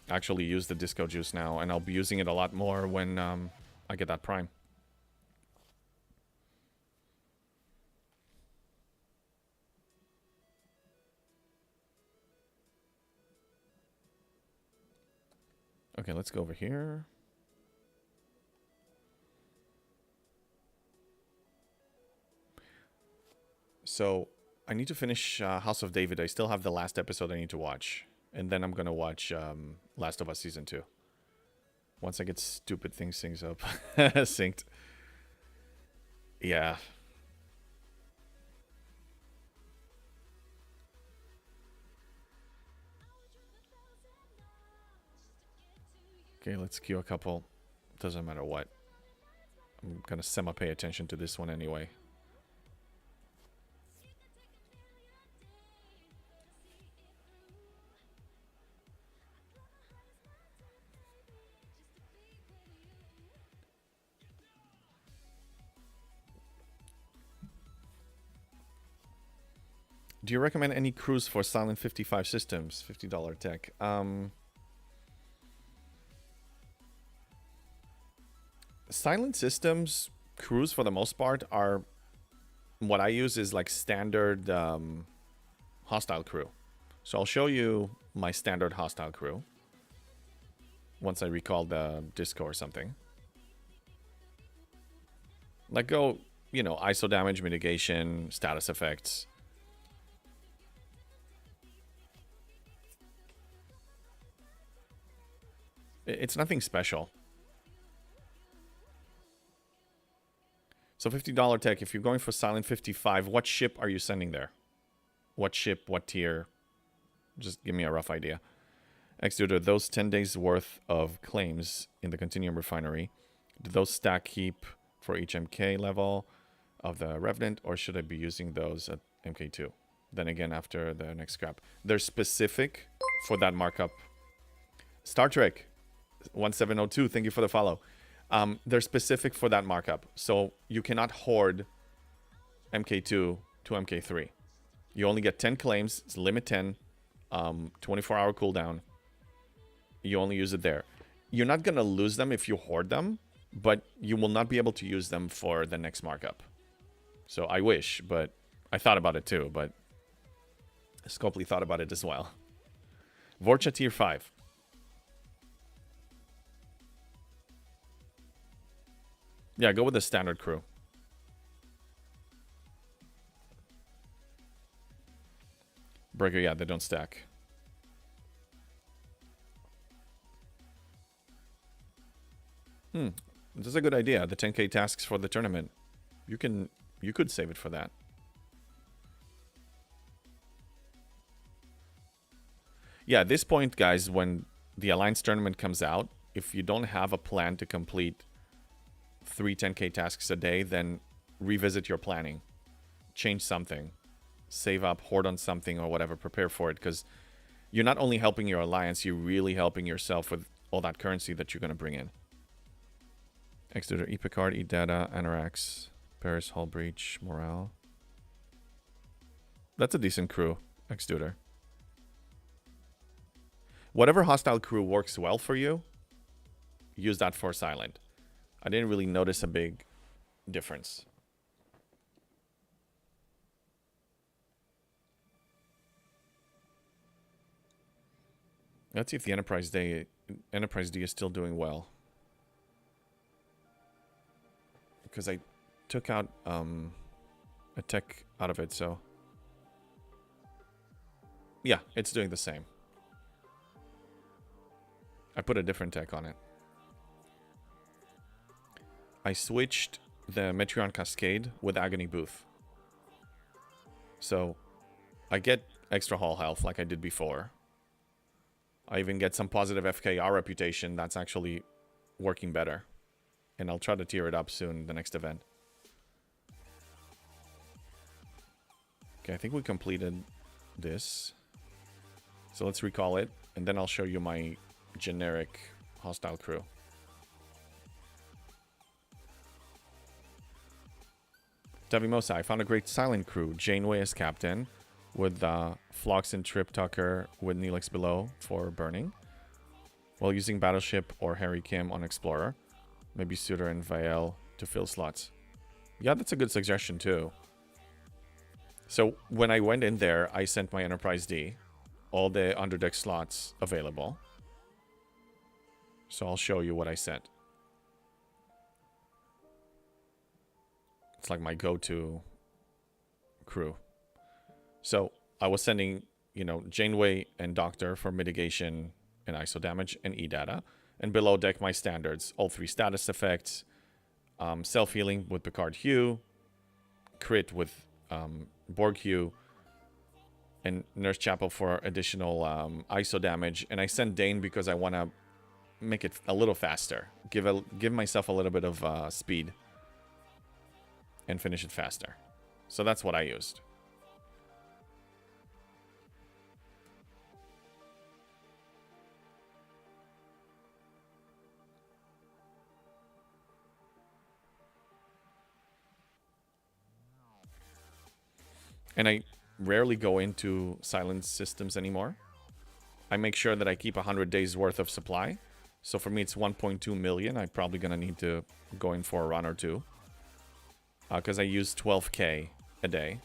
Actually use the disco juice now, and I'll be using it a lot more when I get that prime. Okay, let's go over here. So, I need to finish House of David. I still have the last episode I need to watch. And then I'm going to watch Last of Us Season 2. Once I get stupid things up. Synced. Yeah. Okay, let's queue a couple. Doesn't matter what. I'm going to semi-pay attention to this one anyway. Do you recommend any crews for Silent 55 systems? $50 tech. Silent systems crews, for the most part, are... What I use is like standard hostile crew. So I'll show you my standard hostile crew. Once I recall the disco or something. Like, go you know, ISO damage, mitigation, status effects. It's nothing special. So $50 tech, if you're going for Silent 55, what ship are you sending there? What ship, what tier? Just give me a rough idea. Executor, those 10 days worth of claims in the Continuum Refinery, do those stack keep for each MK level of the Revenant, or should I be using those at MK2? Then again, after the next scrap. They're specific for that markup. Star Trek 1702, thank you for the follow. They're specific for that markup. So you cannot hoard MK2 to MK3. You only get 10 claims. It's limit 10. 24-hour cooldown. You only use it there. You're not going to lose them if you hoard them, but you will not be able to use them for the next markup. So I wish, but I thought about it too, but Scopely thought about it as well. Vorcha tier 5. Yeah, go with the standard crew. Breaker, yeah, they don't stack. This is a good idea. The 10k tasks for the tournament. You could save it for that. Yeah, at this point, guys, when the Alliance tournament comes out, if you don't have a plan to complete 3 10k tasks a day, then revisit your planning. Change something. Save up, hoard on something or whatever. Prepare for it, because you're not only helping your Alliance, you're really helping yourself with all that currency that you're going to bring in. Executor, E-Picard, E-Data, Anorax, Paris, Hull Breach, Morale. That's a decent crew, Executor. Whatever hostile crew works well for you, use that for Silent. I didn't really notice a big difference. Let's see if the Enterprise D is still doing well. Because I took out a tech out of it, so yeah, it's doing the same. I put a different tech on it. I switched the Metreon Cascade with Agony Booth. So I get extra hull health like I did before. I even get some positive FKR reputation that's actually working better. And I'll try to tier it up soon, the next event. Okay, I think we completed this. So let's recall it, and then I'll show you my generic hostile crew. Tavimosa, I found a great silent crew. Janeway as captain, with Phlox and Trip Tucker with Neelix below for burning, while using Battleship or Harry Kim on Explorer. Maybe Suitor and Vael to fill slots. Yeah, that's a good suggestion too. So when I went in there, I sent my Enterprise D, all the underdeck slots available. So I'll show you what I sent. It's like my go-to crew. So I was sending, you know, Janeway and Doctor for mitigation and ISO damage and E-Data. And below deck, my standards. All 3 status effects. Self-healing with Picard Hue. Crit with Borg Hue. And Nurse Chapel for additional ISO damage. And I sent Dane because I want to make it a little faster. Give myself a little bit of speed. And finish it faster. So that's what I used. And I rarely go into silent systems anymore. I make sure that I keep 100 days worth of supply. So for me, it's 1.2 million. I'm probably going to need to go in for a run or two. Because I use 12k a day.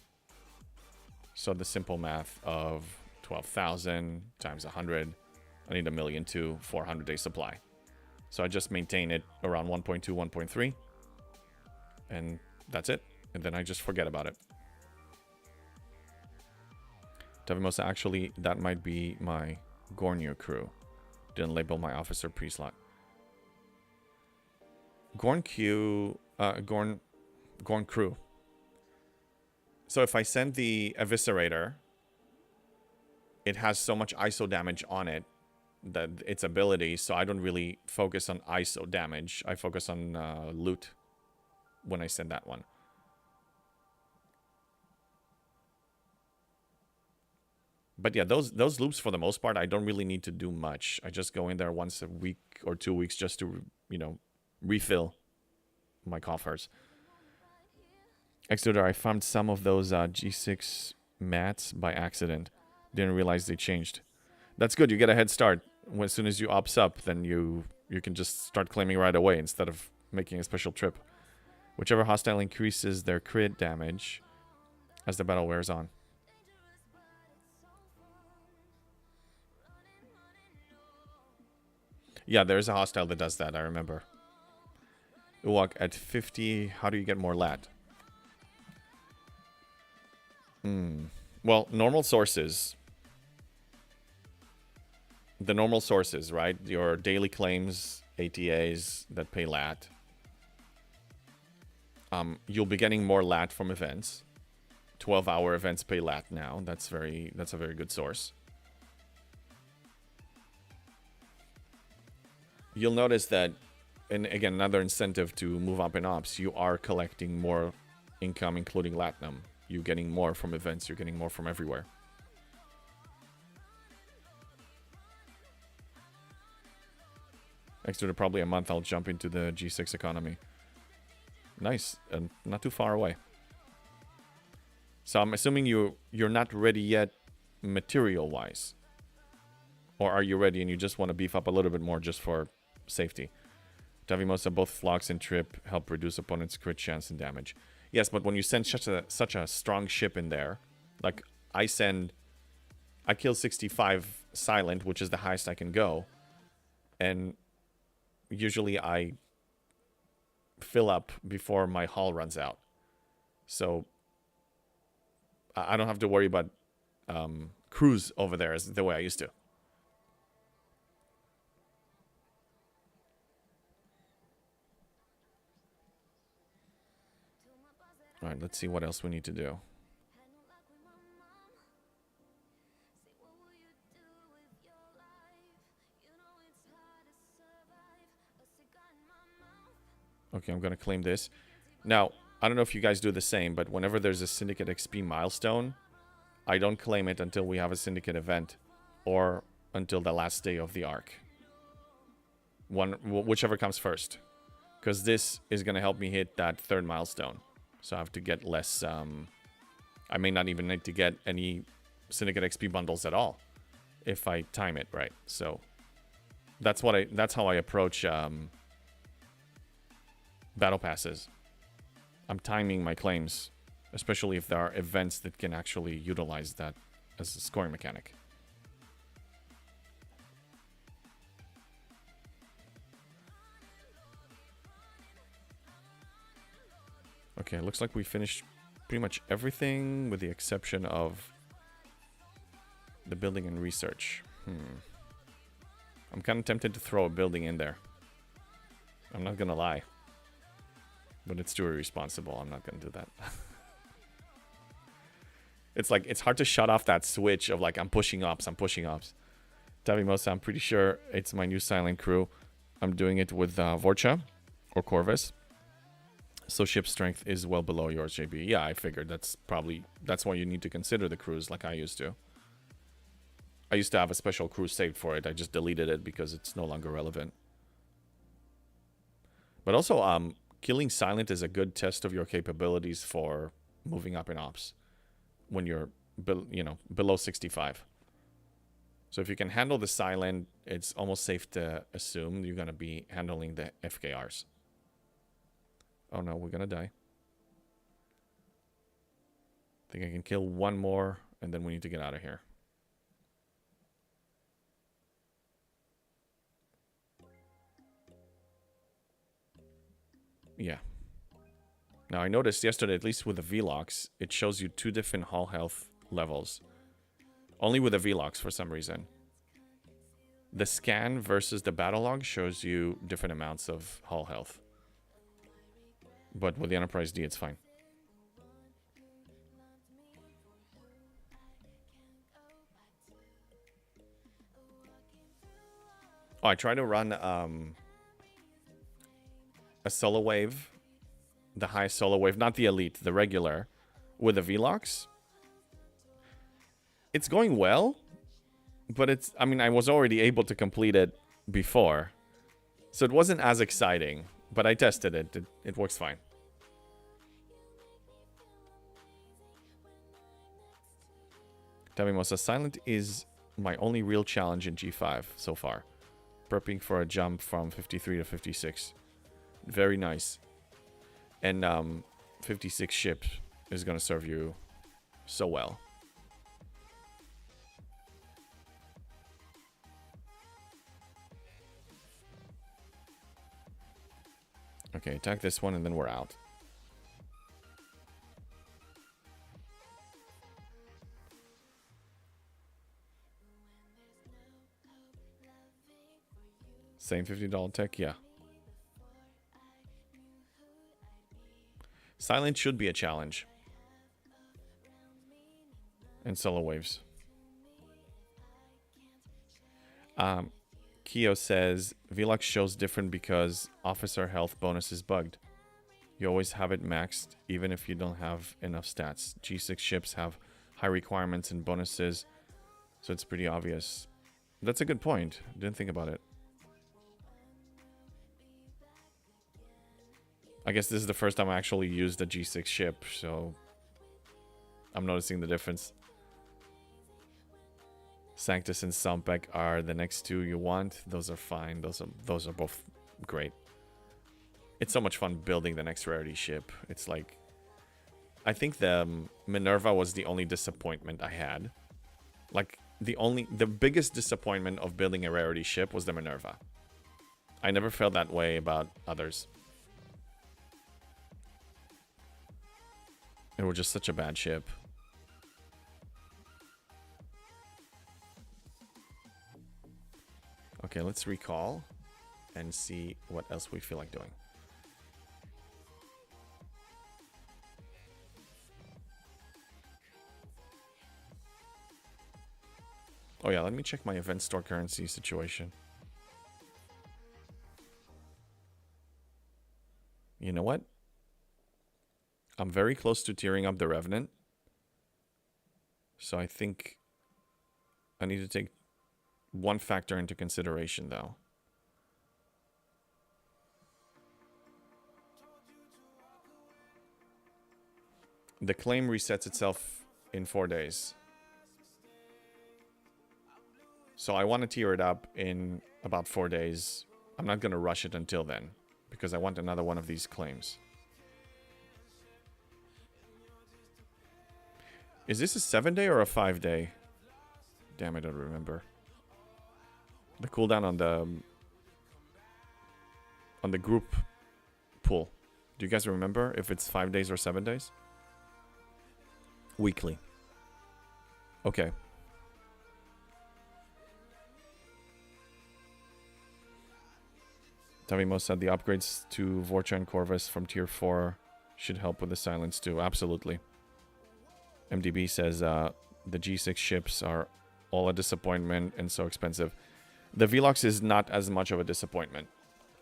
So the simple math of 12,000 times 100. I need 1 million to 400 day supply. So I just maintain it around 1.2, 1.3. And that's it. and then I just forget about it. Tavimosa, actually, that might be my Gornio crew. Didn't label my officer pre-slot. Gorn crew. So if I send the Eviscerator, it has so much ISO damage on it, that its ability, so I don't really focus on ISO damage. I focus on loot when I send that one. But yeah, those loops, for the most part, I don't really need to do much. I just go in there once a week or 2 weeks just to, you know, refill my coffers. Exeter, I found some of those G6 mats by accident. Didn't realize they changed. That's good. You get a head start. As soon as you ops up, then you can just start claiming right away instead of making a special trip. Whichever hostile increases their crit damage as the battle wears on. Yeah, there's a hostile that does that, I remember. Uwak, at 50, how do you get more lat? Well, normal sources. The normal sources, right? Your daily claims, ATAs that pay lat. You'll be getting more lat from events. 12-hour events pay lat now. That's a very good source. You'll notice that, and again, another incentive to move up in ops, you are collecting more income, including Latinum. You're getting more from events, you're getting more from everywhere. Next to probably a month, I'll jump into the G6 economy. Nice, and not too far away. So I'm assuming you're not ready yet material-wise. Or are you ready and you just want to beef up a little bit more just for safety? Davimosa, both Phlox and Trip help reduce opponent's crit chance and damage. Yes, but when you send such a strong ship in there, like I kill 65 silent, which is the highest I can go, and usually I fill up before my hull runs out. So I don't have to worry about crews over there as the way I used to. All right, let's see what else we need to do. Okay, I'm going to claim this. Now, I don't know if you guys do the same, but whenever there's a Syndicate XP milestone, I don't claim it until we have a Syndicate event or until the last day of the arc. Whichever comes first. Because this is going to help me hit that third milestone. So I have to get less... I may not even need to get any Syndicate XP bundles at all if I time it right. So that's how I approach battle passes. I'm timing my claims, especially if there are events that can actually utilize that as a scoring mechanic. Okay, looks like we finished pretty much everything with the exception of the building and research. I'm kind of tempted to throw a building in there. I'm not gonna lie. But it's too irresponsible. I'm not gonna do that. It's like, it's hard to shut off that switch of like, I'm pushing ops. Tavimosa, I'm pretty sure it's my new silent crew. I'm doing it with Vorcha or Corvus. So ship strength is well below yours, JB. Yeah, I figured that's why you need to consider the crews like I used to. I used to have a special crew saved for it. I just deleted it because it's no longer relevant. But also, killing silent is a good test of your capabilities for moving up in ops when you're, below 65. So if you can handle the silent, it's almost safe to assume you're going to be handling the FKRs. Oh no, we're gonna die. I think I can kill one more, and then we need to get out of here. Yeah. Now, I noticed yesterday, at least with the Velox, it shows you 2 different hull health levels. Only with the Velox for some reason. The scan versus the battle log shows you different amounts of hull health. But with the Enterprise D, it's fine. Oh, I tried to run a solo wave. The high solo wave, not the elite, the regular, with the Velox. It's going well, but it's, I mean, I was already able to complete it before. So it wasn't as exciting, but I tested it. It works fine. Tabimosa, Silent is my only real challenge in G5 so far. Prepping for a jump from 53 to 56. Very nice. And 56 ships is going to serve you so well. Okay, attack this one and then we're out. Same $50 tech? Yeah. Silent should be a challenge. And solo waves. Keo says, Velox shows different because officer health bonus is bugged. You always have it maxed, even if you don't have enough stats. G6 ships have high requirements and bonuses, so it's pretty obvious. That's a good point. Didn't think about it. I guess this is the first time I actually used a G6 ship, so I'm noticing the difference. Sanctus and Sompek are the next 2 you want. Those are fine. Those are both great. It's so much fun building the next rarity ship. It's like, I think the Minerva was the only disappointment I had. Like the biggest disappointment of building a rarity ship was the Minerva. I never felt that way about others. It was just such a bad ship. Okay, let's recall and see what else we feel like doing. Oh yeah, let me check my event store currency situation. You know what? I'm very close to tearing up the Revenant. So I think I need to take one factor into consideration, though. The claim resets itself in 4 days. So I want to tier it up in about 4 days. I'm not going to rush it until then, because I want another one of these claims. Is this a 7-day or a 5-day? Damn, I don't remember. The cooldown on the group pool. Do you guys remember if it's 5 days or 7 days? Weekly. Okay. Tavimo said the upgrades to Vorcha and Corvus from tier 4 should help with the silence too. Absolutely. MDB says the G6 ships are all a disappointment and so expensive. The Velox is not as much of a disappointment.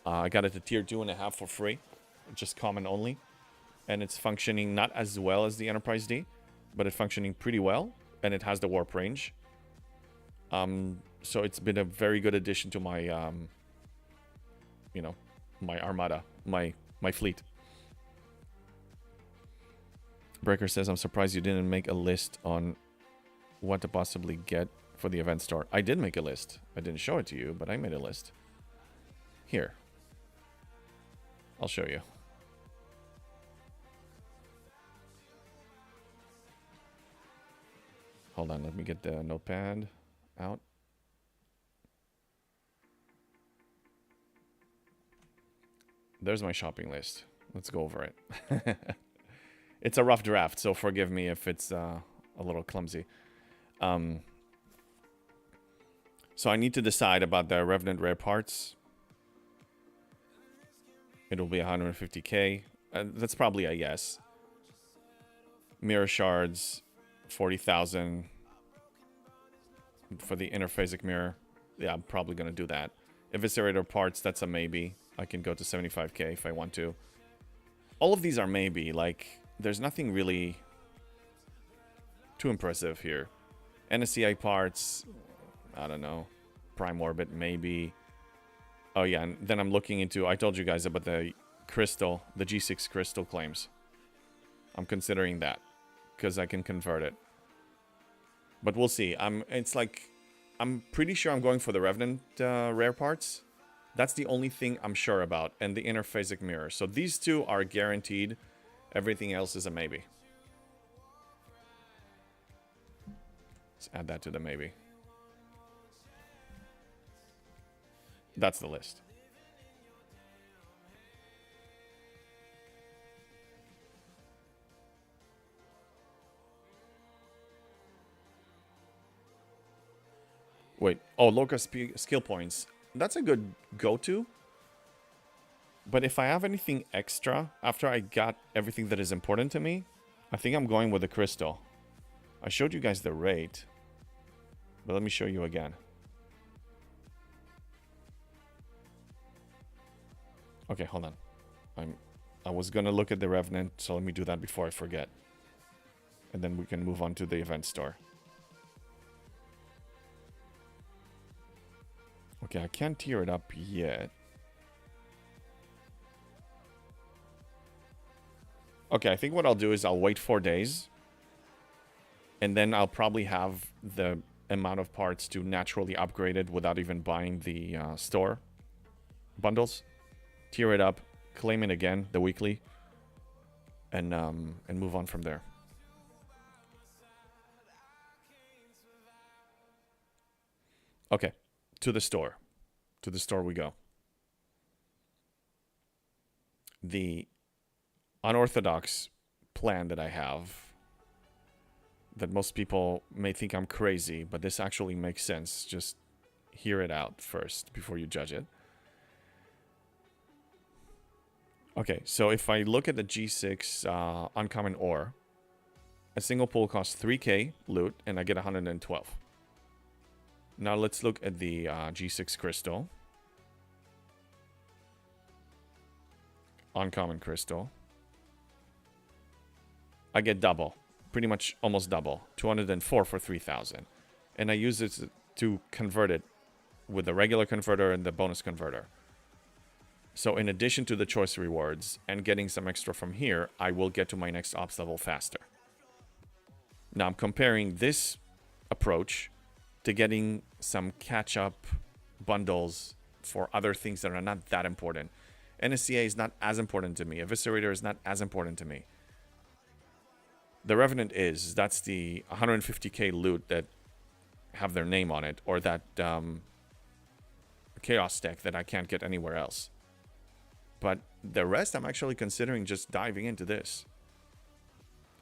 I got it to tier 2.5 for free. Just common only. And it's functioning not as well as the Enterprise D, but it's functioning pretty well. And it has the warp range. So it's been a very good addition to my, you know, my armada, my fleet. Breaker says, I'm surprised you didn't make a list on what to possibly get for the event store. I did make a list. I didn't show it to you, but I made a list. Here. I'll show you. Hold on, let me get the notepad out. There's my shopping list. Let's go over it. It's a rough draft, so forgive me if it's a little clumsy. So I need to decide about the Revenant rare parts. It'll be 150k. That's probably a yes. Mirror shards, 40,000 for the interphasic mirror. Yeah, I'm probably gonna do that. Eviscerator parts, that's a maybe. I can go to 75k if I want to. All of these are maybe. Like, there's nothing really too impressive here. NSCI parts, I don't know. Prime Orbit, maybe. Oh yeah, and then I'm looking into, I told you guys about the crystal, the G6 crystal claims. I'm considering that, because I can convert it. But we'll see. It's like, I'm pretty sure I'm going for the Revenant rare parts. That's the only thing I'm sure about, and the interphasic mirror. So these two are guaranteed. Everything else is a maybe. Let's add that to the maybe. That's the list. Wait. Oh, local skill points. That's a good go-to. But if I have anything extra after I got everything that is important to me, I think I'm going with the crystal. I showed you guys the rate, but let me show you again. Okay, hold on. I was gonna look at the Revenant, so let me do that before I forget. And then we can move on to the event store. Okay, I can't tier it up yet. Okay, I think what I'll do is I'll wait 4 days. And then I'll probably have the amount of parts to naturally upgrade it without even buying the store bundles. Tier it up, claim it again, the weekly. And move on from there. Okay, to the store. To the store we go. The unorthodox plan that I have, that most people may think I'm crazy, but this actually makes sense. Just hear it out first before you judge it. Okay, so if I look at the G6 uncommon ore, a single pull costs 3k loot, and I get 112. Now let's look at the G6 crystal. Uncommon crystal. I get double. Pretty much almost double. 204 for 3,000. And I use it to convert it with the regular converter and the bonus converter. So in addition to the choice rewards and getting some extra from here, I will get to my next ops level faster. Now I'm comparing this approach to getting some catch-up bundles for other things that are not that important. NSCA is not as important to me. Eviscerator is not as important to me. The Revenant is. That's the 150k loot that have their name on it, or that Chaos deck that I can't get anywhere else. But the rest, I'm actually considering just diving into this.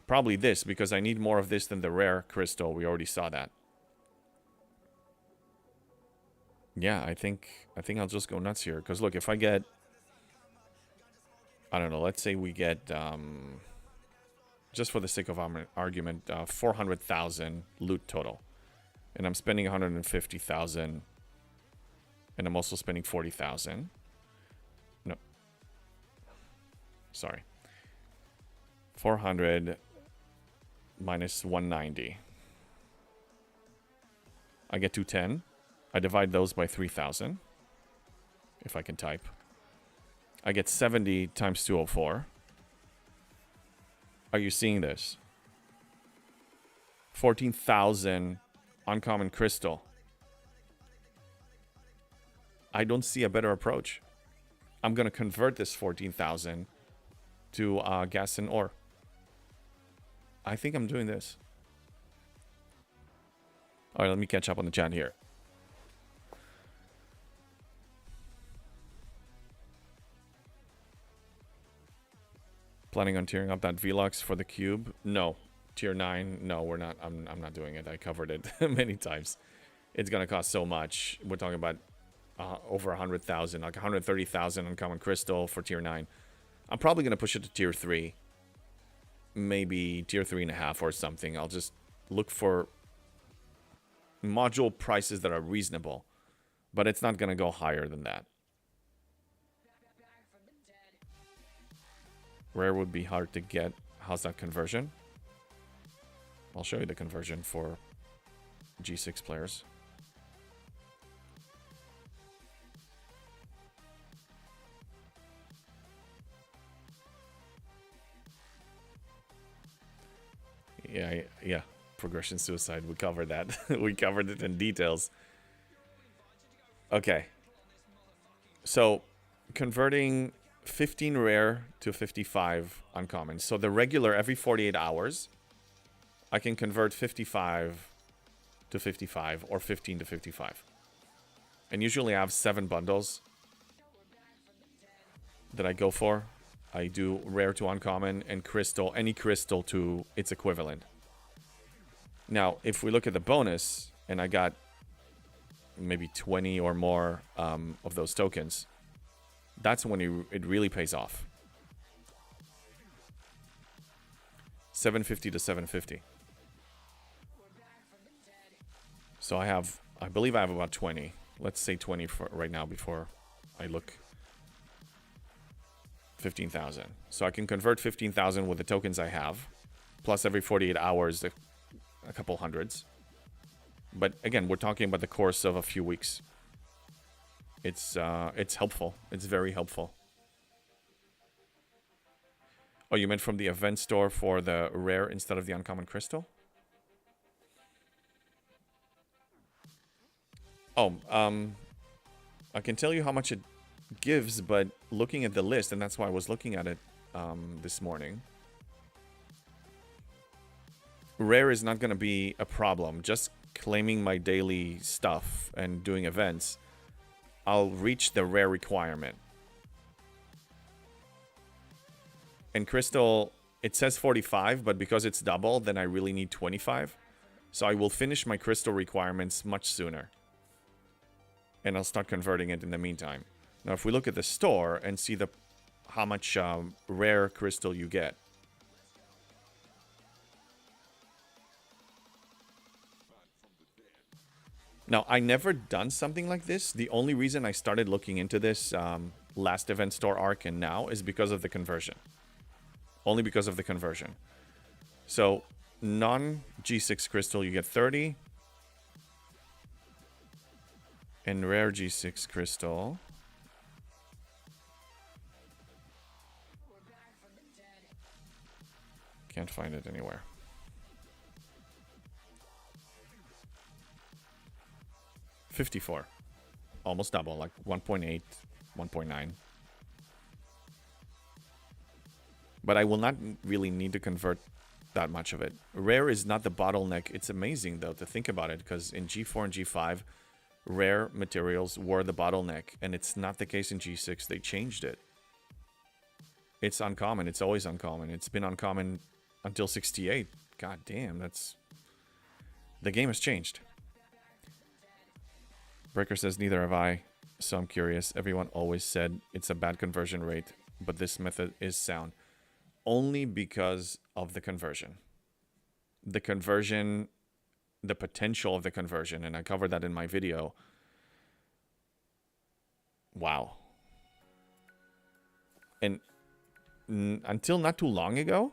Probably this, because I need more of this than the rare crystal. We already saw that. Yeah, I think I'll just go nuts here. Because look, if I get, I don't know, let's say we get, just for the sake of argument, 400,000 loot total. And I'm spending 150,000. And I'm also spending 40,000. No. Sorry. 400 minus 190. I get 210. I divide those by 3,000. If I can type. I get 70 times 204. Are you seeing this? 14,000 uncommon crystal. I don't see a better approach. I'm going to convert this 14,000 to gas and ore. I think I'm doing this. All right, let me catch up on the chat here. Planning on tearing up that Velox for the cube? No. Tier 9? No, we're not. I'm not doing it. I covered it many times. It's gonna cost so much. We're talking about over 100,000, like 130,000 uncommon crystal for tier 9. I'm probably gonna push it to tier 3. Maybe tier 3.5 or something. I'll just look for module prices that are reasonable. But it's not gonna go higher than that. Rare would be hard to get. How's that conversion? I'll show you the conversion for G6 players. Yeah. Progression suicide. We covered that. We covered it in details. Okay. So, converting 15 rare to 55 uncommon. So the regular every 48 hours, I can convert 55 to 55 or 15 to 55. And usually I have 7 bundles that I go for. I do rare to uncommon and crystal, any crystal to its equivalent. Now, if we look at the bonus, and I got maybe 20 or more of those tokens, that's when it really pays off. 750 to 750. So I believe I have about 20. Let's say 20 for right now before I look. 15,000. So I can convert 15,000 with the tokens I have, plus every 48 hours a couple hundreds. But again, we're talking about the course of a few weeks. It's helpful. It's very helpful. Oh, you meant from the event store for the rare instead of the uncommon crystal? Oh, I can tell you how much it gives, but looking at the list, and that's why I was looking at it this morning. Rare is not going to be a problem. Just claiming my daily stuff and doing events, I'll reach the rare requirement. And crystal, it says 45, but because it's double, then I really need 25. So I will finish my crystal requirements much sooner. And I'll start converting it in the meantime. Now, if we look at the store and see how much rare crystal you get. Now, I never done something like this. The only reason I started looking into this last event store arc and now is because of the conversion. Only because of the conversion. So, non-G6 crystal, you get 30. And rare G6 crystal. Can't find it anywhere. $54. Almost double, like 1.8, 1.9. But I will not really need to convert that much of it. Rare is not the bottleneck. It's amazing, though, to think about it, because in G4 and G5, rare materials were the bottleneck, and it's not the case in G6. They changed it. It's uncommon. It's always uncommon. It's been uncommon until 68. God damn, that's... The game has changed. Breaker says, neither have I, so I'm curious. Everyone always said it's a bad conversion rate, but this method is sound. Only because of the conversion. The conversion, the potential of the conversion, and I covered that in my video. Wow. And until not too long ago,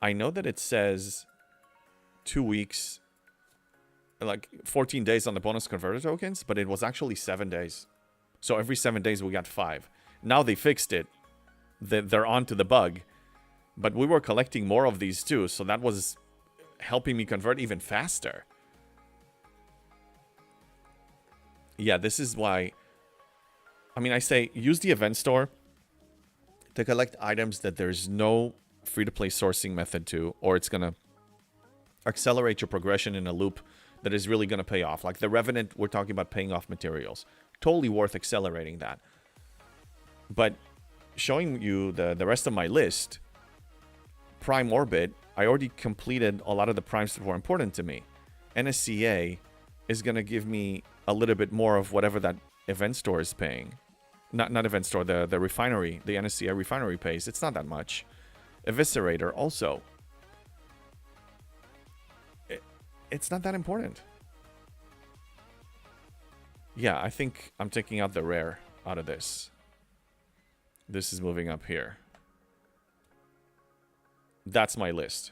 I know that it says 2 weeks, like 14 days on the bonus converter tokens, but it was actually 7 days. So every 7 days we got 5. Now they fixed it. They're on to the bug. But we were collecting more of these too, so that was helping me convert even faster. Yeah, this is why... I mean, I say use the event store to collect items that there's no free-to-play sourcing method to, or it's going to accelerate your progression in a loop that is really going to pay off. Like the Revenant, we're talking about paying off materials. Totally worth accelerating that. But showing you the rest of my list, Prime Orbit, I already completed a lot of the primes that were important to me. NSCA is going to give me a little bit more of whatever that event store is paying. Not event store, the refinery, the NSCA refinery pays. It's not that much. Eviscerator also. It's not that important. Yeah, I think I'm taking out the rare out of this. This is moving up here. That's my list.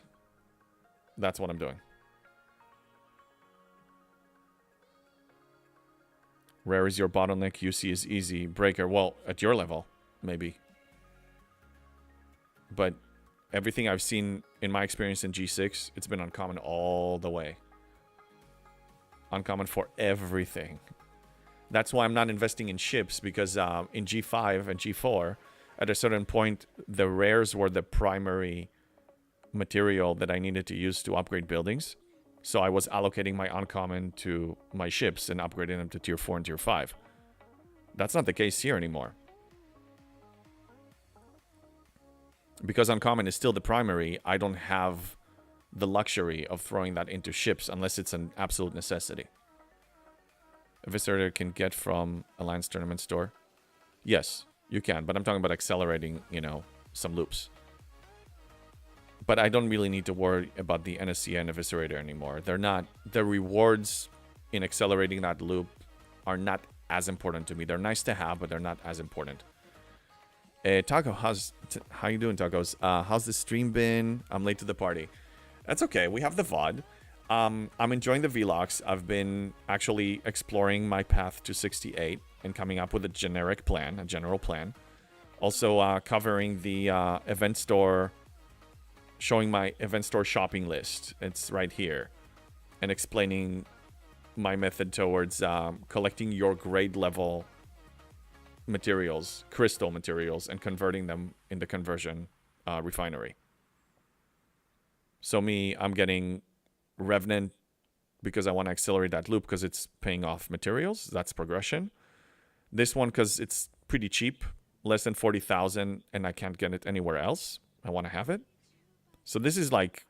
That's what I'm doing. Rare is your bottleneck. UC is easy. Breaker, well, at your level, maybe. But everything I've seen in my experience in G6, it's been uncommon all the way. Uncommon for everything. That's why I'm not investing in ships, because in G5 and G4, at a certain point, the rares were the primary material that I needed to use to upgrade buildings. So I was allocating my uncommon to my ships and upgrading them to tier 4 and tier 5. That's not the case here anymore. Because uncommon is still the primary, I don't have the luxury of throwing that into ships unless it's an absolute necessity. Eviscerator can get from Alliance Tournament Store. Yes, you can, but I'm talking about accelerating, you know, some loops. But I don't really need to worry about the NSCA and Eviscerator anymore. They're not... The rewards in accelerating that loop are not as important to me. They're nice to have, but they're not as important. Taco, how you doing, Tacos? How's the stream been? I'm late to the party. That's okay. We have the VOD. I'm enjoying the Velox. I've been actually exploring my path to 68 and coming up with a generic plan, a general plan. Also covering the event store... Showing my event store shopping list. It's right here. And explaining my method towards collecting your grade level materials, crystal materials, and converting them in the conversion refinery. So I'm getting Revenant because I want to accelerate that loop because it's paying off materials. That's progression. This one because it's pretty cheap, less than 40,000, and I can't get it anywhere else. I want to have it. So this is like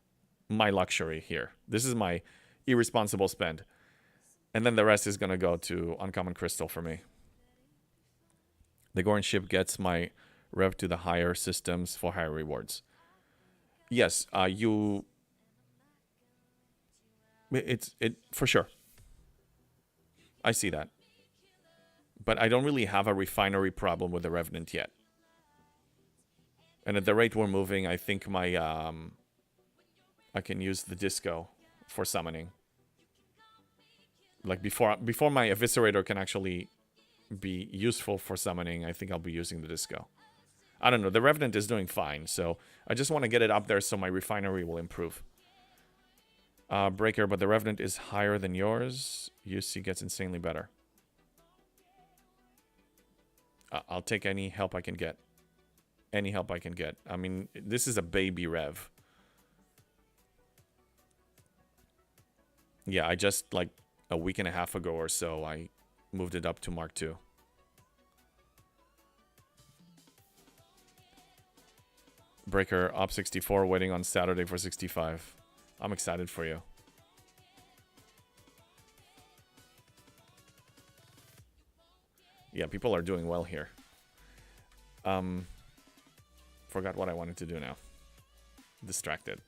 my luxury here. This is my irresponsible spend. And then the rest is going to go to Uncommon Crystal for me. The Goran ship gets my rev to the higher systems for higher rewards. Yes, it for sure. I see that. But I don't really have a refinery problem with the Revenant yet. And at the rate we're moving, I think my I can use the disco for summoning. Like before my Eviscerator can actually be useful for summoning, I think I'll be using the disco. I don't know, the Revenant is doing fine, so I just want to get it up there so my refinery will improve. Breaker, but the Revenant is higher than yours. UC gets insanely better. I'll take any help I can get. Any help I can get. I mean, this is a baby rev. Yeah, I just, like, a week and a half ago or so, I moved it up to Mark II. Breaker, op 64, waiting on Saturday for 65. I'm excited for you. Yeah, people are doing well here. Forgot what I wanted to do now. Distracted.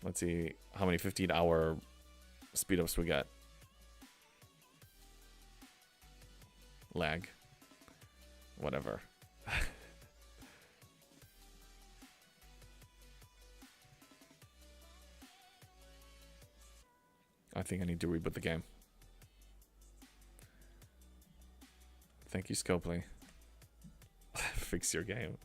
Let's see how many 15-hour speed ups we got. Lag. Whatever. I think I need to reboot the game. Thank you, Scopely. Fix your game.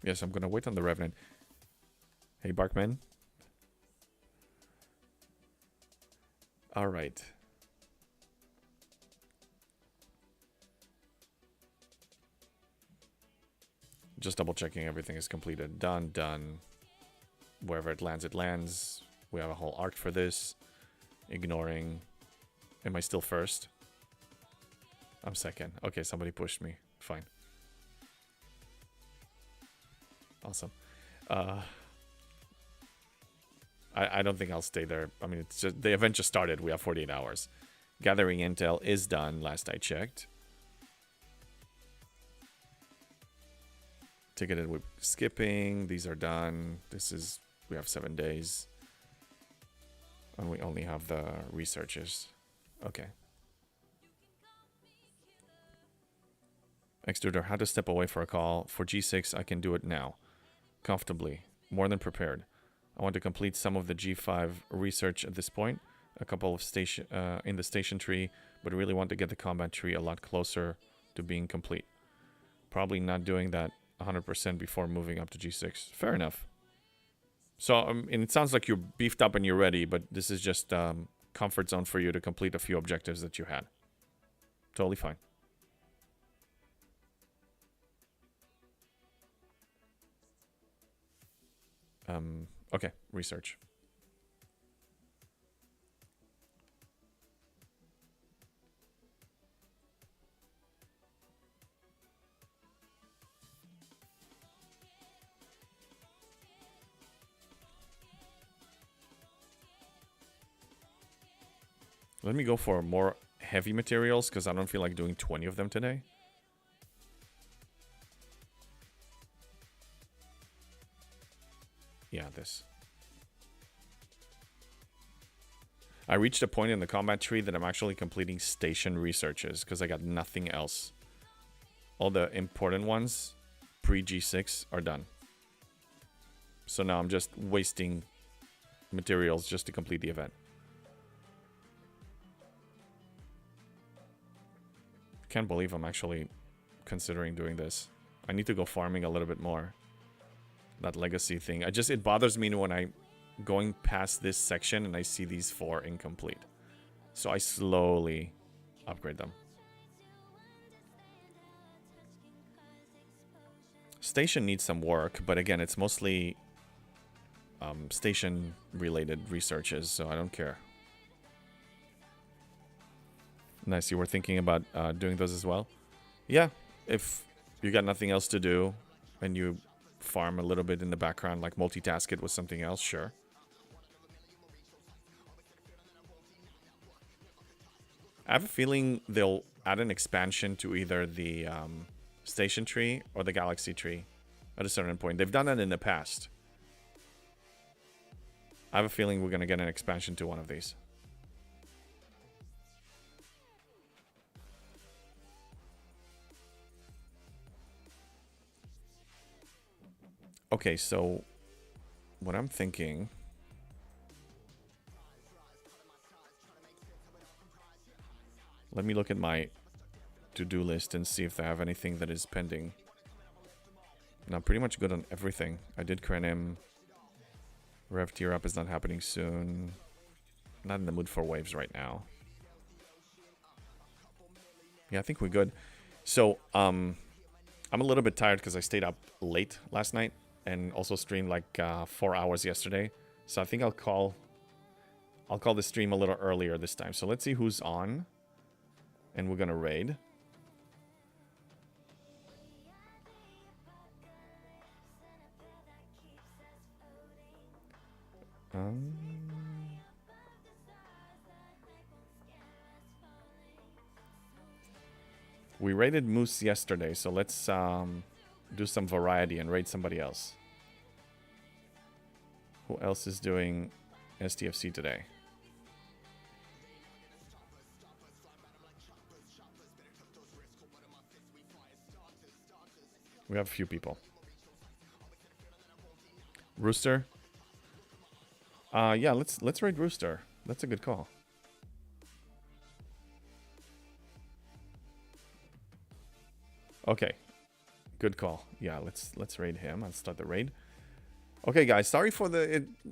Yes, I'm gonna wait on the Revenant. Hey, Barkman. All right. Just double checking everything is completed. Done, done. Wherever it lands, it lands. We have a whole arc for this. Ignoring. Am I still first? I'm second. Okay, somebody pushed me. Fine. Awesome. I don't think I'll stay there. I mean, it's just, the event just started. We have 48 hours. Gathering intel is done, last I checked. Ticketed with skipping. These are done. This is... We have 7 days. And we only have the researches. Okay. Extruder, how to step away for a call. For G6, I can do it now. Comfortably. More than prepared. I want to complete some of the G5 research at this point. A couple of station in the station tree, but really want to get the combat tree a lot closer to being complete. Probably not doing that 100% before moving up to G6. Fair enough. So, and it sounds like you're beefed up and you're ready, but this is just comfort zone for you to complete a few objectives that you had. Totally fine. Okay, research. Let me go for more heavy materials because I don't feel like doing 20 of them today. Yeah, this. I reached a point in the combat tree that I'm actually completing station researches because I got nothing else. All the important ones, pre-G6, are done. So now I'm just wasting materials just to complete the event. Can't believe I'm actually considering doing this. I need to go farming a little bit more. That legacy thing. It bothers me when I'm going past this section and I see these 4 incomplete. So I slowly upgrade them. Station needs some work, but again, it's mostly station related researches, so I don't care. Nice, you were thinking about doing those as well? Yeah, if you got nothing else to do and you farm a little bit in the background, like multitask it with something else, sure. I have a feeling they'll add an expansion to either the station tree or the galaxy tree at a certain point. They've done that in the past. I have a feeling we're going to get an expansion to one of these. Okay, so what I'm thinking... Let me look at my to-do list and see if I have anything that is pending. No, I'm pretty much good on everything. I did Krenim. Rev tier up is not happening soon. Not in the mood for waves right now. Yeah, I think we're good. So, I'm a little bit tired because I stayed up late last night and also streamed like 4 hours yesterday. So I think I'll call the stream a little earlier this time. So let's see who's on. And we're gonna raid. We raided Moose yesterday, so let's do some variety and raid somebody else. Who else is doing STFC today? We have a few people. Rooster? Yeah, let's raid Rooster. That's a good call. Okay. Good call. Yeah, let's raid him. I'll start the raid. Okay, guys, sorry for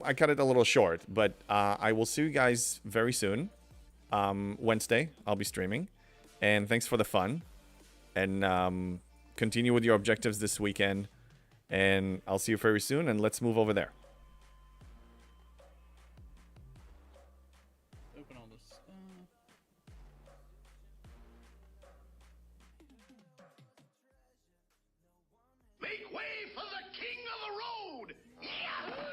I cut it a little short, but I will see you guys very soon. Wednesday, I'll be streaming. And thanks for the fun. And continue with your objectives this weekend. And I'll see you very soon, and let's move over there. Open all this stuff. Make way for the king of the road! Yeah!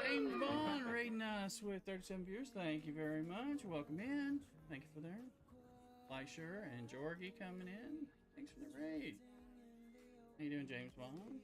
James Bond raiding us with 37 viewers. Thank you very much. Welcome in. Thank you for that. Fleischer and Jorgie coming in. Thanks for the raid. How you doing, James Bond?